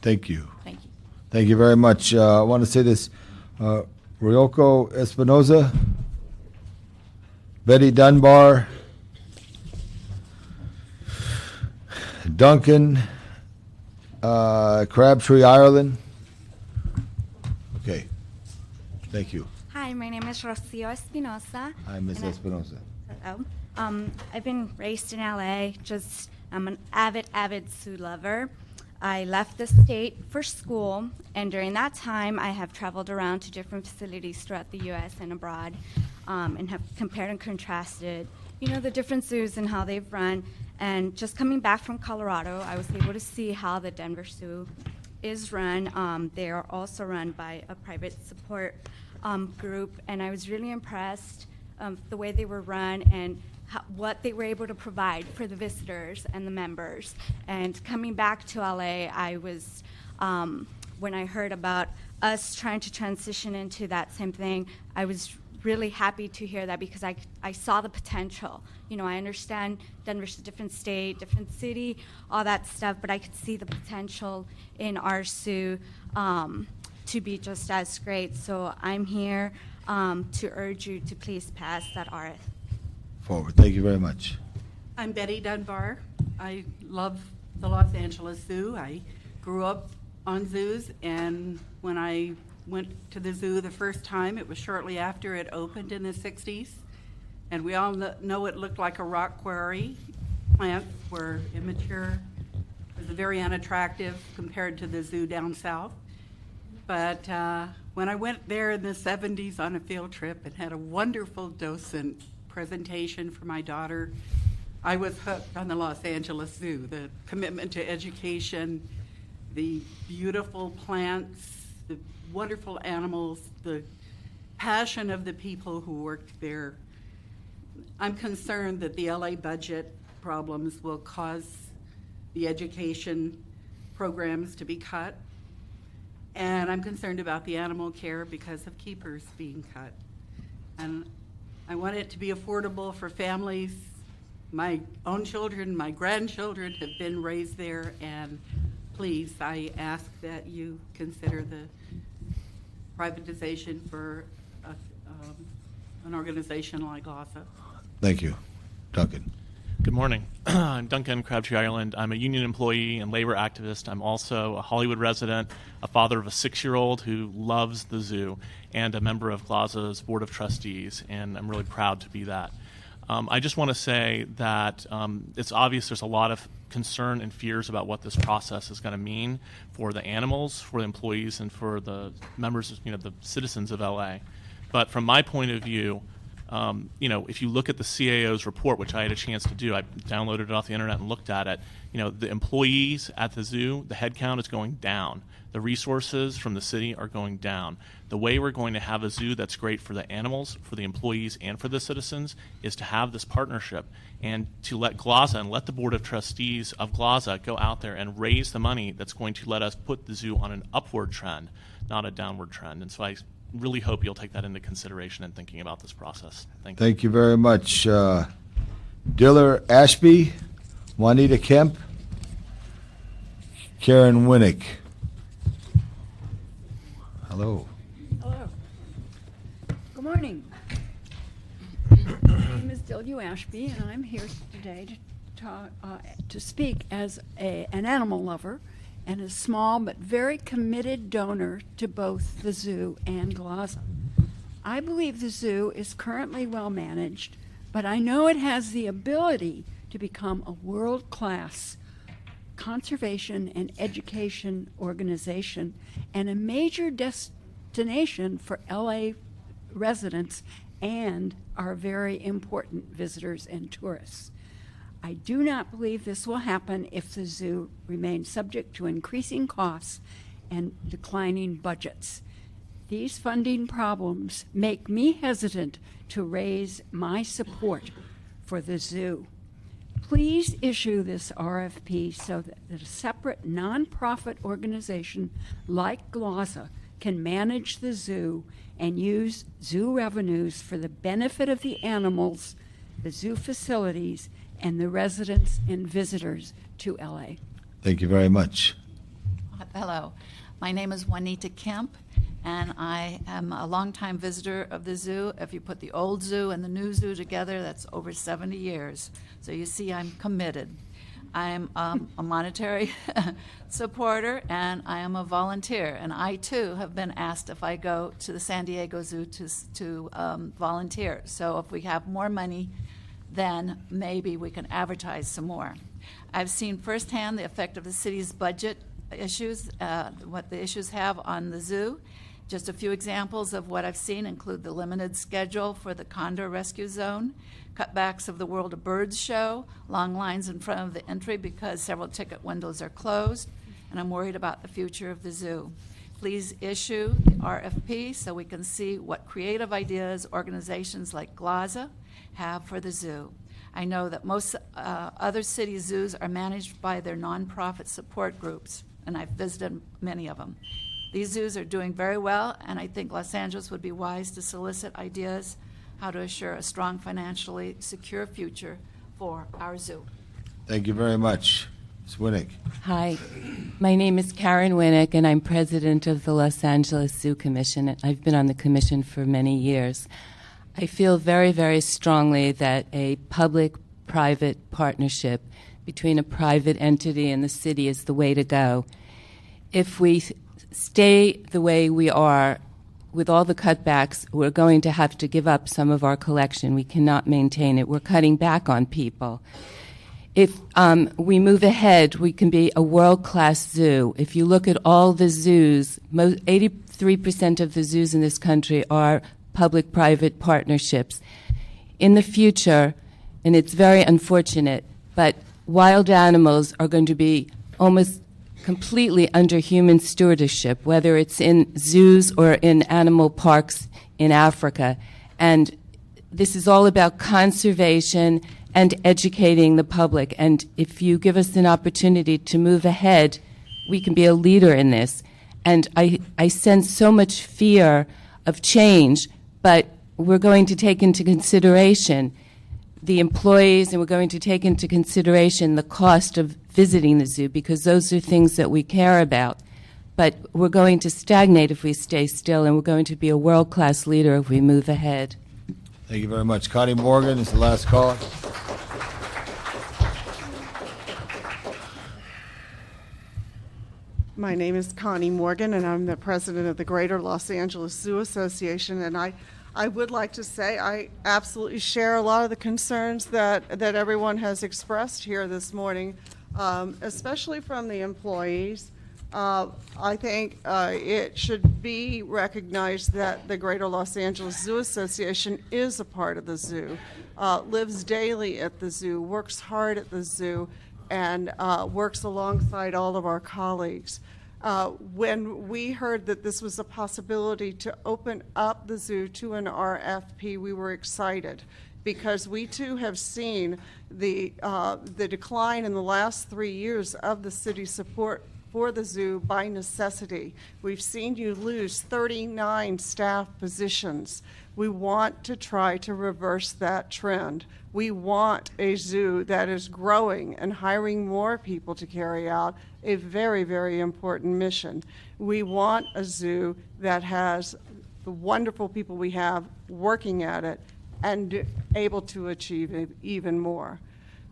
Thank you. Thank you. Thank you very much. I want to say this. Ryoko Espinoza, Betty Dunbar, Duncan, Crabtree, Ireland. Okay. Thank you. Hi, my name is Rocio Espinosa. Hi, Ms. Espinosa. Hello. I've been raised in LA. I'm an avid zoo lover. I left the state for school, and during that time, I have traveled around to different facilities throughout the U.S. and abroad, and have compared and contrasted, the different zoos and how they've run. And just coming back from Colorado, I was able to see how the Denver Zoo is run. They are also run by a private support group, and I was really impressed the way they were run and what they were able to provide for the visitors and the members. And coming back to LA, I was, when I heard about us trying to transition into that same thing, I was really happy to hear that because I saw the potential. I understand Denver's a different state, different city, all that stuff, but I could see the potential in our zoo to be just as great. So I'm here to urge you to please pass that RF. Forward. Thank you very much. I'm Betty Dunbar. I love the Los Angeles Zoo. I grew up on zoos, and when I went to the zoo the first time, it was shortly after it opened in the 60s. And we all know it looked like a rock quarry. Plants were immature. It was very unattractive compared to the zoo down south. But when I went there in the 70s on a field trip and had a wonderful docent presentation for my daughter, I was hooked on the Los Angeles Zoo. The commitment to education, the beautiful plants, the wonderful animals, the passion of the people who worked there. I'm concerned that the LA budget problems will cause the education programs to be cut. And I'm concerned about the animal care because of keepers being cut. And I want it to be affordable for families. My own children, my grandchildren have been raised there, and please, I ask that you consider the privatization for an organization like GLASA. Thank you. Duncan. Good morning. I'm Duncan, Crabtree, Ireland. I'm a union employee and labor activist. I'm also a Hollywood resident, a father of a 6-year-old who loves the zoo, and a member of GLASA's Board of Trustees, and I'm really proud to be that. I just want to say that it's obvious there's a lot of concern and fears about what this process is going to mean for the animals, for the employees, and for the members, the citizens of LA. But from my point of view, if you look at the CAO's report, which I had a chance to do, I downloaded it off the internet and looked at it. The employees at the zoo, the head count is going down. The resources from the city are going down. The way we're going to have a zoo that's great for the animals, for the employees, and for the citizens is to have this partnership and to let GLASA and let the Board of Trustees of GLASA go out there and raise the money that's going to let us put the zoo on an upward trend, not a downward trend. And so I really hope you'll take that into consideration in thinking about this process. Thank you. Thank you very much. Diller Ashby, Juanita Kemp, Karen Winnick. Hello. Hello. Good morning. My name is Delia Ashby, and I'm here today to speak as an animal lover and a small but very committed donor to both the zoo and GLASA. I believe the zoo is currently well managed, but I know it has the ability to become a world-class conservation and education organization and a major destination for LA residents and our very important visitors and tourists. I do not believe this will happen if the zoo remains subject to increasing costs and declining budgets. These funding problems make me hesitant to raise my support for the zoo. Please issue this RFP so that a separate nonprofit organization like GLASA can manage the zoo and use zoo revenues for the benefit of the animals, the zoo facilities, and the residents and visitors to LA. Thank you very much. Hello. My name is Juanita Kemp, and I am a longtime visitor of the zoo. If you put the old zoo and the new zoo together, that's over 70 years. So you see I'm committed. I'm a monetary supporter, and I am a volunteer. And I, too, have been asked if I go to the San Diego Zoo to volunteer. So if we have more money, then maybe we can advertise some more. I've seen firsthand the effect of the city's budget issues, what the issues have on the zoo. Just a few examples of what I've seen include the limited schedule for the Condor Rescue Zone, cutbacks of the World of Birds show, long lines in front of the entry because several ticket windows are closed, and I'm worried about the future of the zoo. Please issue the RFP so we can see what creative ideas organizations like GLASA have for the zoo. I know that most other city zoos are managed by their nonprofit support groups, and I've visited many of them. These zoos are doing very well, and I think Los Angeles would be wise to solicit ideas how to assure a strong, financially secure future for our zoo. Thank you very much. Ms. Winnick. Hi, my name is Karen Winnick, and I'm president of the Los Angeles Zoo Commission. I've been on the commission for many years. I feel very, very strongly that a public public-private partnership between a private entity and the city is the way to go. If we stay the way we are with all the cutbacks, we're going to have to give up some of our collection. We cannot maintain it. We're cutting back on people. If we move ahead, we can be a world-class zoo. If you look at all the zoos, 83% of the zoos in this country are public-private partnerships. In the future, and it's very unfortunate, but wild animals are going to be almost completely under human stewardship, whether it's in zoos or in animal parks in Africa. And this is all about conservation and educating the public. And if you give us an opportunity to move ahead, we can be a leader in this. And I sense so much fear of change, but we're going to take into consideration the employees, and we're going to take into consideration the cost of visiting the zoo, because those are things that we care about. But we're going to stagnate if we stay still, and we're going to be a world-class leader if we move ahead. Thank you very much. Connie Morgan is the last caller. My name is Connie Morgan, and I'm the president of the Greater Los Angeles Zoo Association. And I would like to say I absolutely share a lot of the concerns that everyone has expressed here this morning, especially from the employees. I think it should be recognized that the Greater Los Angeles Zoo Association is a part of the zoo, lives daily at the zoo, works hard at the zoo, and works alongside all of our colleagues. When we heard that this was a possibility to open up the zoo to an RFP, we were excited, because we too have seen the decline in the last 3 years of the city's support for the zoo by necessity. We've seen you lose 39 staff positions. We want to try to reverse that trend. We want a zoo that is growing and hiring more people to carry out a very, very important mission. We want a zoo that has the wonderful people we have working at it and able to achieve even more.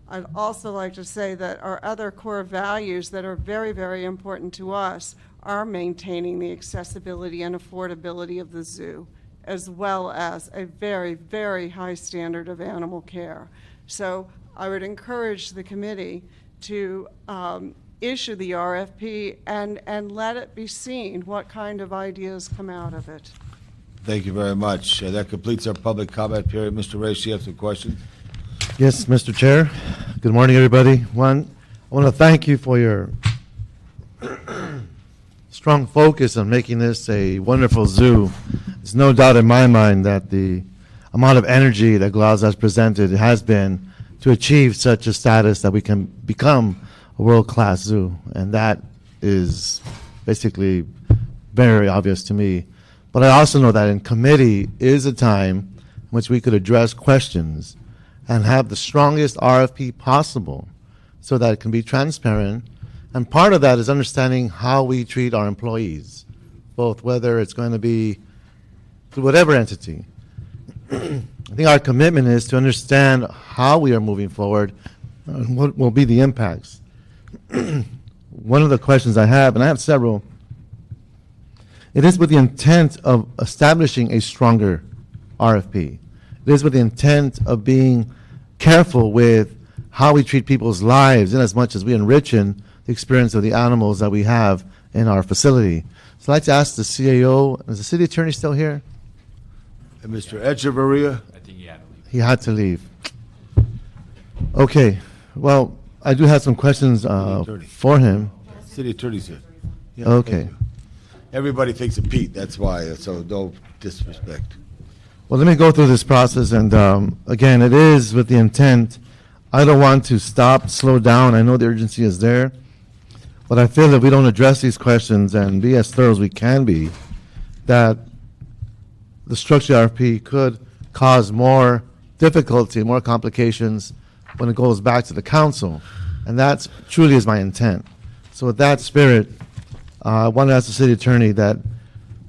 I'd also like to say that our other core values that are very, very important to us are maintaining the accessibility and affordability of the zoo, as well as a very, very high standard of animal care. So I would encourage the committee to issue the RFP and let it be seen what kind of ideas come out of it. Thank you very much. That completes our public comment period. Mr. Race, you have some questions? Yes, Mr. Chair. Good morning, everybody. One, I want to thank you for your strong focus on making this a wonderful zoo. There's no doubt in my mind that the amount of energy that GLAZ has presented has been to achieve such a status that we can become a world-class zoo, and that is basically very obvious to me. But I also know that in committee is a time in which we could address questions and have the strongest RFP possible so that it can be transparent. And part of that is understanding how we treat our employees, both whether it's going to be through whatever entity. I think our commitment is to understand how we are moving forward and what will be the impacts. One of the questions I have, and I have several, it is with the intent of establishing a stronger RFP. It is with the intent of being careful with how we treat people's lives in as much as we enrich in the experience of the animals that we have in our facility. So I'd like to ask the CAO, is the city attorney still here? And Mr. Echevarria? I think he had to leave. He had to leave. Okay, well, I do have some questions for him. City attorney's here. Yeah, Okay. everybody thinks of Pete, that's why, so no disrespect. Well, let me go through this process, and again, it is with the intent. I don't want to stop, slow down. I know the urgency is there, but I feel that we don't address these questions and be as thorough as we can be, that the structured RFP could cause more difficulty, more complications when it goes back to the council, and that truly is my intent. So with that spirit, I want to ask the city attorney that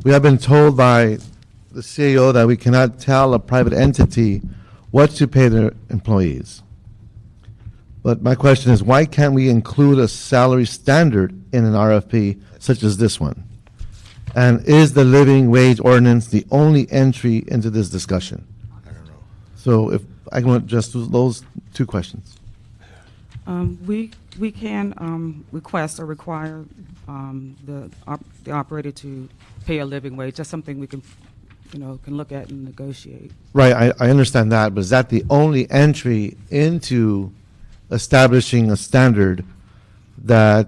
we have been told by the CEO that we cannot tell a private entity what to pay their employees. But my question is, why can't we include a salary standard in an RFP such as this one? And is the living wage ordinance the only entry into this discussion? I don't know. So if I can address those two questions. We can request or require the operator to pay a living wage. That's something we can look at and negotiate. Right, I understand that, but is that the only entry into establishing a standard that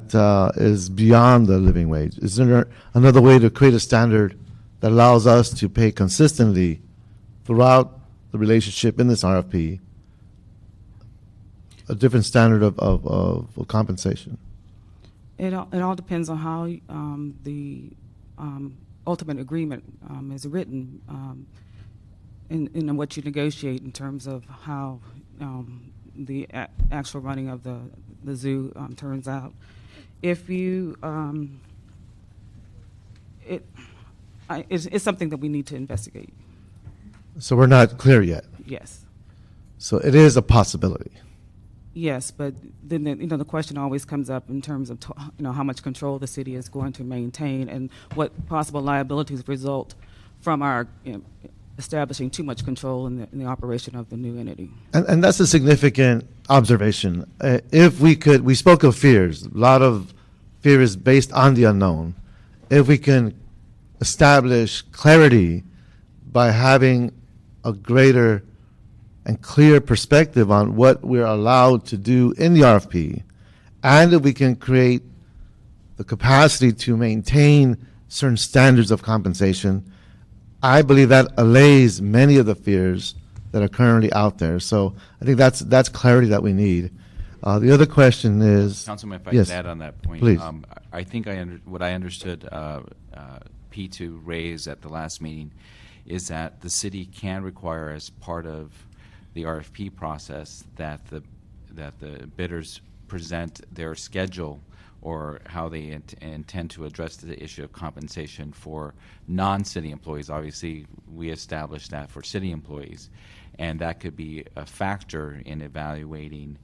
is beyond the living wage? Is there another way to create a standard that allows us to pay consistently throughout the relationship in this RFP a different standard of compensation? It all depends on how the ultimate agreement is written in what you negotiate in terms of how the actual running of the zoo turns out. If you, it's something that we need to investigate. So we're not clear yet? Yes. So it is a possibility? Yes, but then the question always comes up in terms of how much control the city is going to maintain and what possible liabilities result from our establishing too much control in the operation of the new entity. And that's a significant observation. If we spoke of fears. A lot of fear is based on the unknown. If we can establish clarity by having a greater and clear perspective on what we're allowed to do in the RFP, and if we can create the capacity to maintain certain standards of compensation, I believe that allays many of the fears that are currently out there. So I think that's clarity that we need. The other question is... Councilman, if I yes, could add on that point. Please. I think what I understood P to raise at the last meeting is that the city can require, as part of the RFP process, that the bidders present their schedule or how they intend to address the issue of compensation for non-city employees. Obviously, we established that for city employees, and that could be a factor in evaluating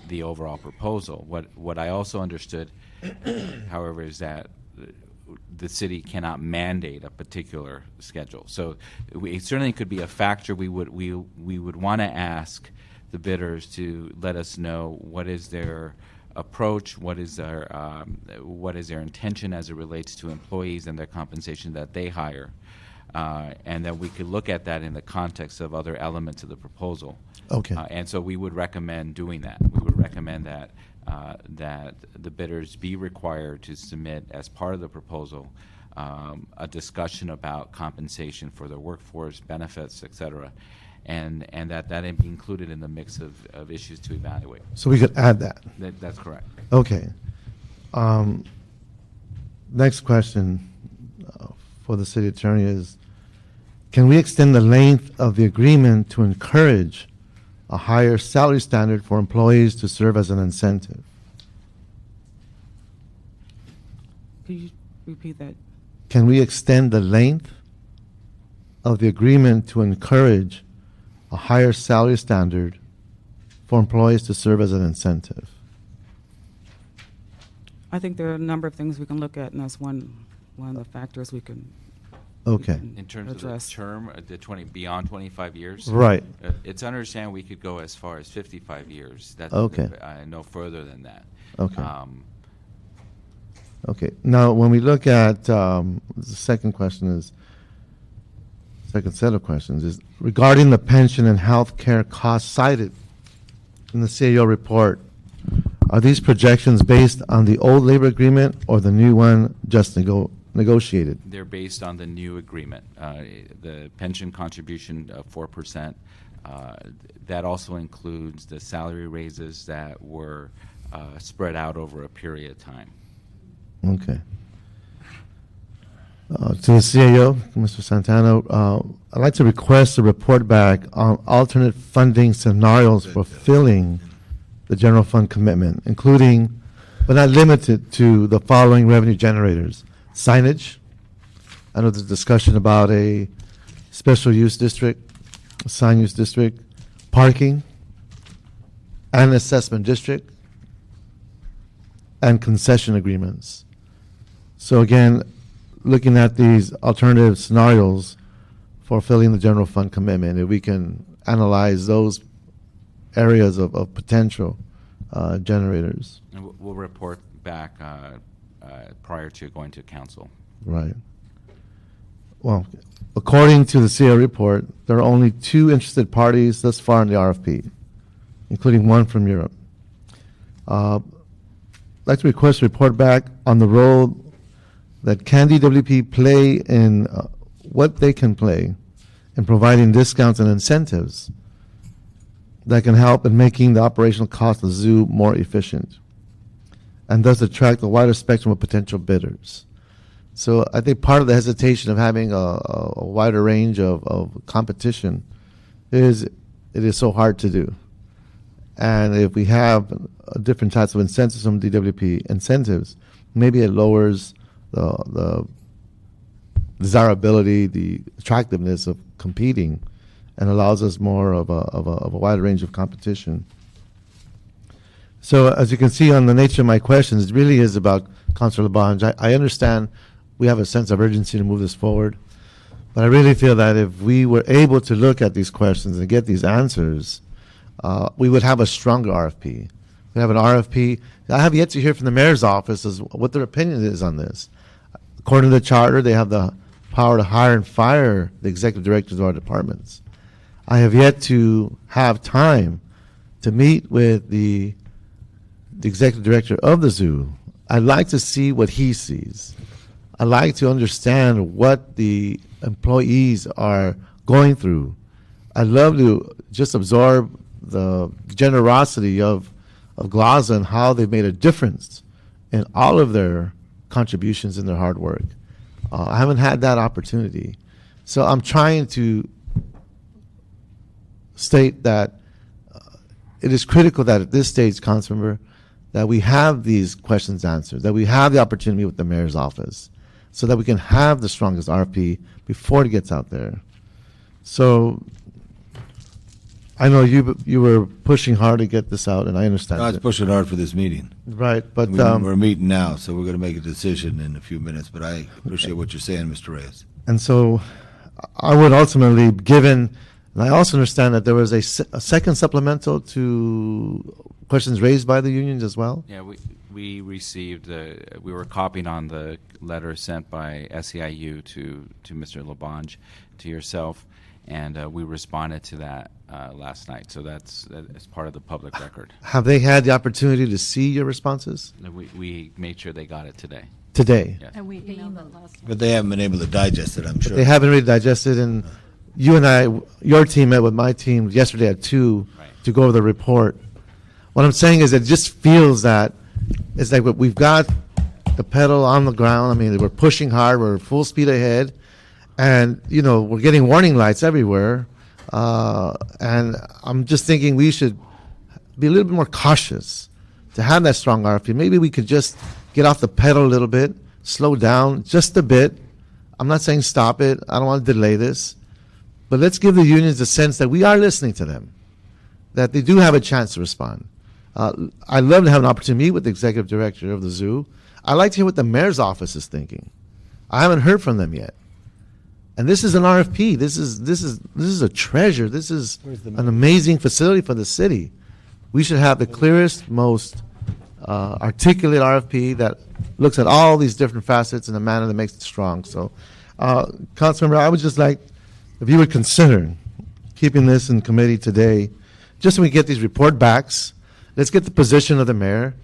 the overall proposal. What I also understood, however, is that the city cannot mandate a particular schedule. So it certainly could be a factor. We would want to ask the bidders to let us know what is their approach, what is their intention as it relates to employees and their compensation that they hire, and then we could look at that in the context of other elements of the proposal. Okay. And so we would recommend doing that. We would recommend that the bidders be required to submit, as part of the proposal, a discussion about compensation for their workforce, benefits, et cetera, and that be included in the mix of issues to evaluate. So we could add that? That's correct. Okay. Next question for the city attorney is, can we extend the length of the agreement to encourage a higher salary standard for employees to serve as an incentive? Could you repeat that? Can we extend the length of the agreement to encourage a higher salary standard for employees to serve as an incentive? I think there are a number of things we can look at, and that's one of the factors we can Okay. In terms of the term, beyond 25 years? Right. It's understand we could go as far as 55 years. That's okay. No further than that. Okay. Okay. Now, when we look at the second set of questions is regarding the pension and health care costs cited in the CAO report. Are these projections based on the old labor agreement or the new one just negotiated? They're based on the new agreement. The pension contribution of 4%. That also includes the salary raises that were spread out over a period of time. Okay. To the CAO, Mr. Santana, I'd like to request a report back on alternate funding scenarios for filling the general fund commitment, including, but not limited to, the following revenue generators: signage. I know there's discussion about a special use district, assigned use district, parking, and assessment district, and concession agreements. So again, looking at these alternative scenarios for filling the general fund commitment, if we can analyze those areas of potential generators. And we'll report back prior to going to council. Right. Well, according to the CA report, there are only 2 interested parties thus far in the RFP, including one from Europe. I'd like to request a report back on the role that can DWP play in what they can play in providing discounts and incentives that can help in making the operational cost of the zoo more efficient and thus attract a wider spectrum of potential bidders. So I think part of the hesitation of having a wider range of competition is it is so hard to do. And if we have different types of incentives from DWP incentives, maybe it lowers the desirability, the attractiveness of competing, and allows us more of a wider range of competition. So as you can see on the nature of my questions, it really is about Councilor LaBonge. I understand we have a sense of urgency to move this forward, but I really feel that if we were able to look at these questions and get these answers, we would have a stronger RFP. We have an RFP. I have yet to hear from the mayor's office as what their opinion is on this. According to the charter, they have the power to hire and fire the executive directors of our departments. I have yet to have time to meet with the executive director of the zoo. I'd like to see what he sees. I'd like to understand what the employees are going through. I'd love to just absorb the generosity of GLAZA and how they've made a difference in all of their contributions and their hard work. I haven't had that opportunity. So I'm trying to state that it is critical that at this stage, Councilmember, that we have these questions answered, that we have the opportunity with the mayor's office, so that we can have the strongest RFP before it gets out there. So I know you were pushing hard to get this out, and I understand. I was pushing hard for this meeting. Right, but we're meeting now, so we're going to make a decision in a few minutes. But I appreciate what you're saying, Mr. Reyes. And so I would ultimately, given, and I also understand that there was a second supplemental to questions raised by the unions as well. Yeah, we received, we were copied on the letter sent by SEIU to Mr. LaBonge, to yourself, and we responded to that last night. So that's part of the public record. Have they had the opportunity to see your responses? We made sure they got it today. Today? Yes. And we emailed it last night. But they haven't been able to digest it, I'm sure. They haven't really digested, and you and I, your team met with my team yesterday at 2 to go over the report. What I'm saying is it just feels that it's like we've got the pedal on the ground. I mean, we're pushing hard. We're full speed ahead. And, we're getting warning lights everywhere. And I'm just thinking we should be a little bit more cautious to have that strong RFP. Maybe we could just get off the pedal a little bit, slow down just a bit. I'm not saying stop it. I don't want to delay this. But let's give the unions a sense that we are listening to them, that they do have a chance to respond. I'd love to have an opportunity to meet with the executive director of the zoo. I'd like to hear what the mayor's office is thinking. I haven't heard from them yet. And this is an RFP. This is a treasure. This is an amazing facility for the city. We should have the clearest, most articulate RFP that looks at all these different facets in a manner that makes it strong. So, Councilmember, I would just like if you would consider keeping this in committee today, just so we get these report backs. Let's get the position of the mayor.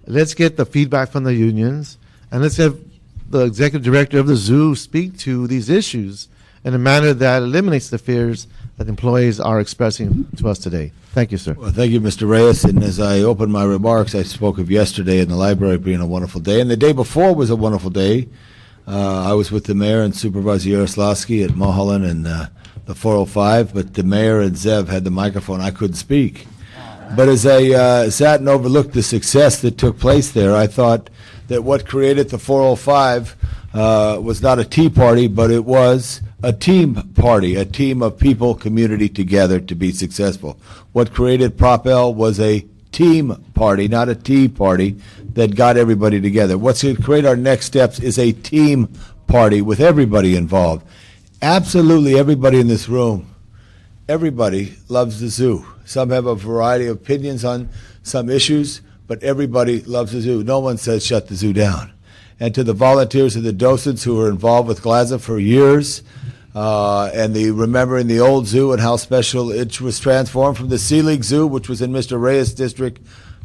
Let's get the feedback from the unions, and let's have the executive director of the zoo speak to these issues in a manner that eliminates the fears that employees are expressing to us today. Thank you, sir. Well, thank you, Mr. Reyes. And as I opened my remarks, I spoke of yesterday in the library being a wonderful day, and the day before was a wonderful day. I was with the mayor and Supervisor Yaroslavsky at Mulholland and the 405, but the mayor and Zev had the microphone. I couldn't speak. But as I sat and overlooked the success that took place there, I thought that what created the 405 was not a tea party, but it was a team party, a team of people, community together to be successful. What created Prop L was a team party, not a tea party that got everybody together. What's going to create our next steps is a team party with everybody involved. Absolutely everybody in this room, everybody loves the zoo. Some have a variety of opinions on some issues, but everybody loves the zoo. No one says shut the zoo down. And to the volunteers and the docents who were involved with GLAZA for years, and remembering the old zoo and how special it was transformed from the Sea League Zoo, which was in Mr. Reyes' district.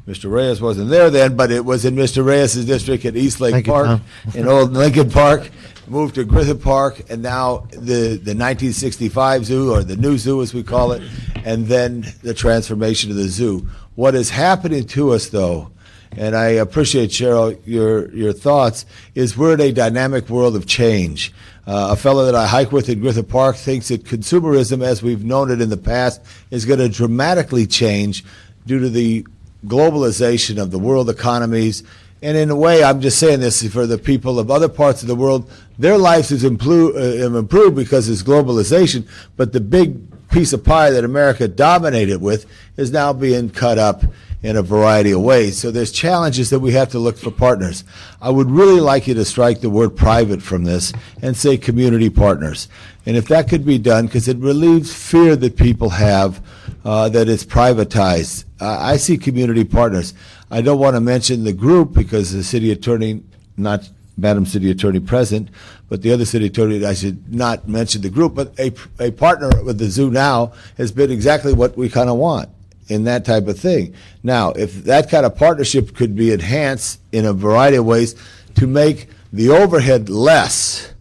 Mr. Reyes wasn't there then, but it was in Mr. Reyes' district at East Lake Park, in old Lincoln Park, moved to Griffith Park, and now the 1965 zoo, or the new zoo as we call it, and then the transformation of the zoo. What is happening to us, though, and I appreciate, Cheryl, your thoughts, is we're in a dynamic world of change. A fellow that I hike with in Griffith Park thinks that consumerism, as we've known it in the past, is going to dramatically change due to the globalization of the world economies. And in a way, I'm just saying this for the people of other parts of the world, their lives have improved because it's globalization, but the big piece of pie that America dominated with is now being cut up in a variety of ways. So there's challenges that we have to look for partners. I would really like you to strike the word private from this and say community partners. And if that could be done, because it relieves fear that people have that it's privatized. I see community partners. I don't want to mention the group because the city attorney, not Madam City Attorney present, but the other city attorney, I should not mention the group, but a partner with the zoo now has been exactly what we kind of want in that type of thing. Now, if that kind of partnership could be enhanced in a variety of ways to make the overhead less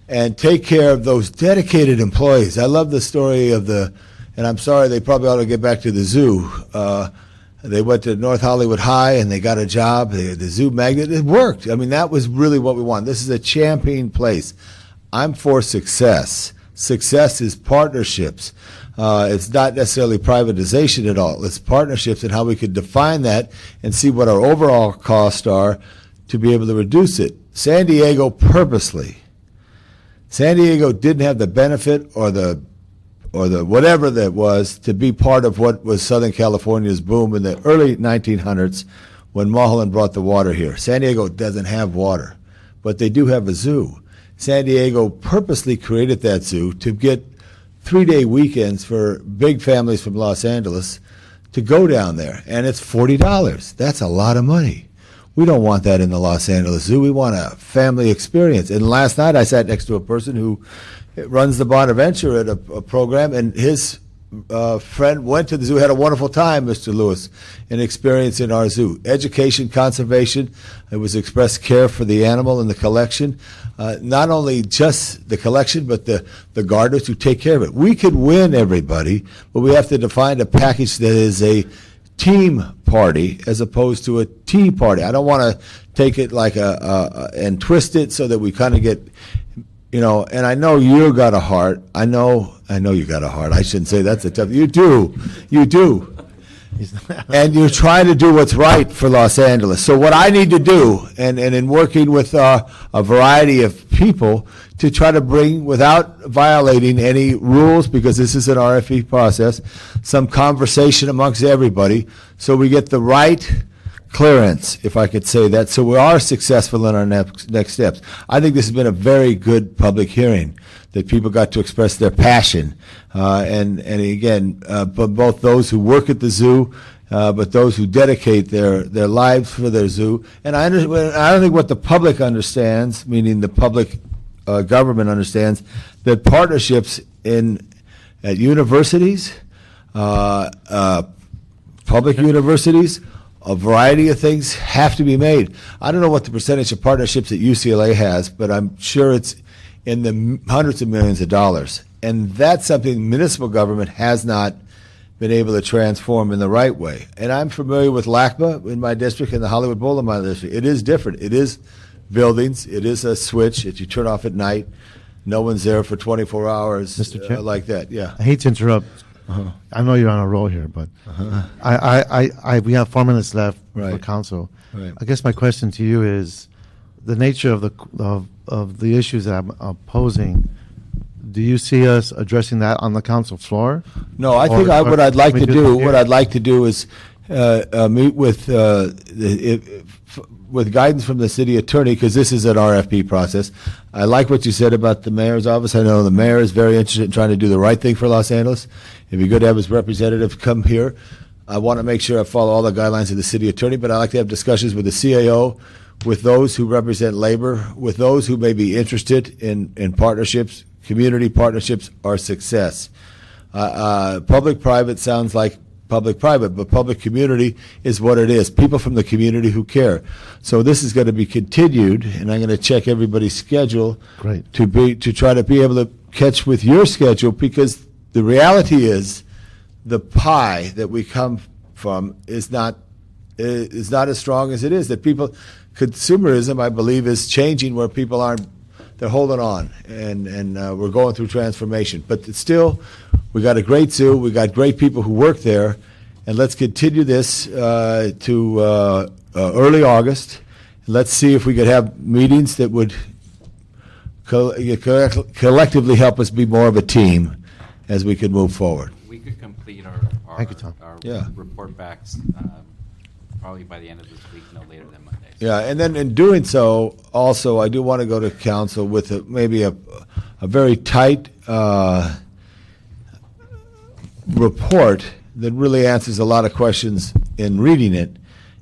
and take care of those dedicated employees. I love the story of and I'm sorry, they probably ought to get back to the zoo. They went to North Hollywood High and they got a job. The zoo magnet, it worked. I mean, that was really what we want. This is a champion place. I'm for success. Success is partnerships. It's not necessarily privatization at all. It's partnerships and how we could define that and see what our overall costs are to be able to reduce it. San Diego didn't have the benefit or the whatever that was to be part of what was Southern California's boom in the early 1900s when Mulholland brought the water here. San Diego doesn't have water, but they do have a zoo. San Diego purposely created that zoo to get 3-day weekends for big families from Los Angeles to go down there, and it's $40. That's a lot of money. We don't want that in the Los Angeles Zoo. We want a family experience. And last night I sat next to a person who runs the Bonaventure at a program, and his friend went to the zoo, had a wonderful time, Mr. Lewis, in experiencing our zoo. Education, conservation, it was expressed care for the animal and the collection. Not only just the collection, but the gardeners who take care of it. We could win everybody, but we have to define a package that is a team party as opposed to a tea party. I don't want to take it like and twist it so that we kind of get, and I know you got a heart. I know you got a heart. I shouldn't say that's a tough. You do. And you're trying to do what's right for Los Angeles. So what I need to do, and in working with a variety of people to try to bring, without violating any rules, because this is an RFP process, some conversation amongst everybody so we get the right clearance, if I could say that, so we are successful in our next steps. I think this has been a very good public hearing, that people got to express their passion, and again, but both those who work at the zoo, but those who dedicate their lives for their zoo. And I don't think what the public understands, meaning the public government understands, that partnerships at universities, public universities, a variety of things have to be made. I don't know what the percentage of partnerships that UCLA has, but I'm sure it's in the hundreds of millions of dollars. And that's something municipal government has not been able to transform in the right way. And I'm familiar with LACMA in my district and the Hollywood Bowl in my district. It is different. It is buildings. It is a switch that you turn off at night. No one's there for 24 hours. Mr. Chair? Like that, yeah. I hate to interrupt. I know you're on a roll here, but we have 4 minutes left for council. Right. I guess my question to you is the nature of the issues that I'm posing. Do you see us addressing that on the council floor? No, I think what I'd like to do is meet with with guidance from the city attorney, because this is an RFP process. I like what you said about the mayor's office. I know the mayor is very interested in trying to do the right thing for Los Angeles. It'd be good to have his representative come here. I want to make sure I follow all the guidelines of the city attorney, but I like to have discussions with the CAO, with those who represent labor, with those who may be interested in partnerships, community partnerships, or success. Public-private sounds like public-private, but public-community is what it is. People from the community who care. So this is going to be continued, and I'm going to check everybody's schedule to try to be able to catch with your schedule, because the reality is the pie that we come from is not as strong as it is. That people, consumerism, I believe, is changing where people aren't. They're holding on, and we're going through transformation. But it's still, we got a great zoo. We got great people who work there, and let's continue this to early August. Let's see if we could have meetings that would collectively help us be more of a team as we could move forward. We could complete our report backs probably by the end of this week, no later than Monday. Yeah, and then in doing so, also, I do want to go to council with maybe a very tight report that really answers a lot of questions in reading it,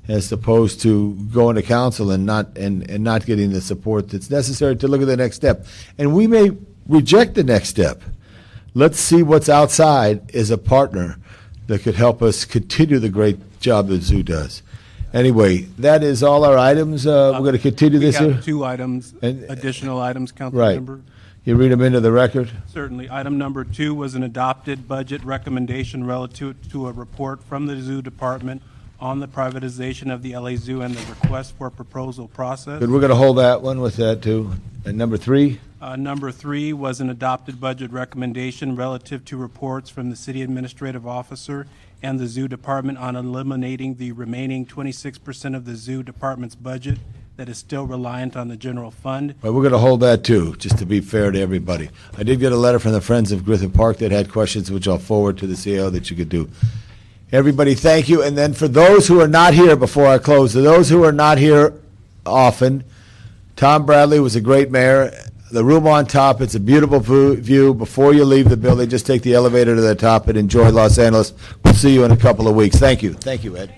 as opposed to going to council and not getting the support that's necessary to look at the next step. And we may reject the next step. Let's see what's outside as a partner that could help us continue the great job the zoo does. Anyway, that is all our items. We're going to continue this We here. have two items, additional items, Council Right. Member. You read them into the record? Certainly. Item number 2 was an adopted budget recommendation relative to a report from the Zoo Department on the privatization of the LA Zoo and the request for proposal process. Good. We're going to hold that one with that, too. And number 3? Number 3 was an adopted budget recommendation relative to reports from the City Administrative Officer and the Zoo Department on eliminating the remaining 26% of the Zoo Department's budget that is still reliant on the general fund. Well, we're going to hold that, too, just to be fair to everybody. I did get a letter from the Friends of Griffith Park that had questions, which I'll forward to the CEO that you could do. Everybody, thank you. And then for those who are not here, before I close, to those who are not here often, Tom Bradley was a great mayor. The room on top, it's a beautiful view. Before you leave the building, just take the elevator to the top and enjoy Los Angeles. We'll see you in a couple of weeks. Thank you. Thank you, Ed.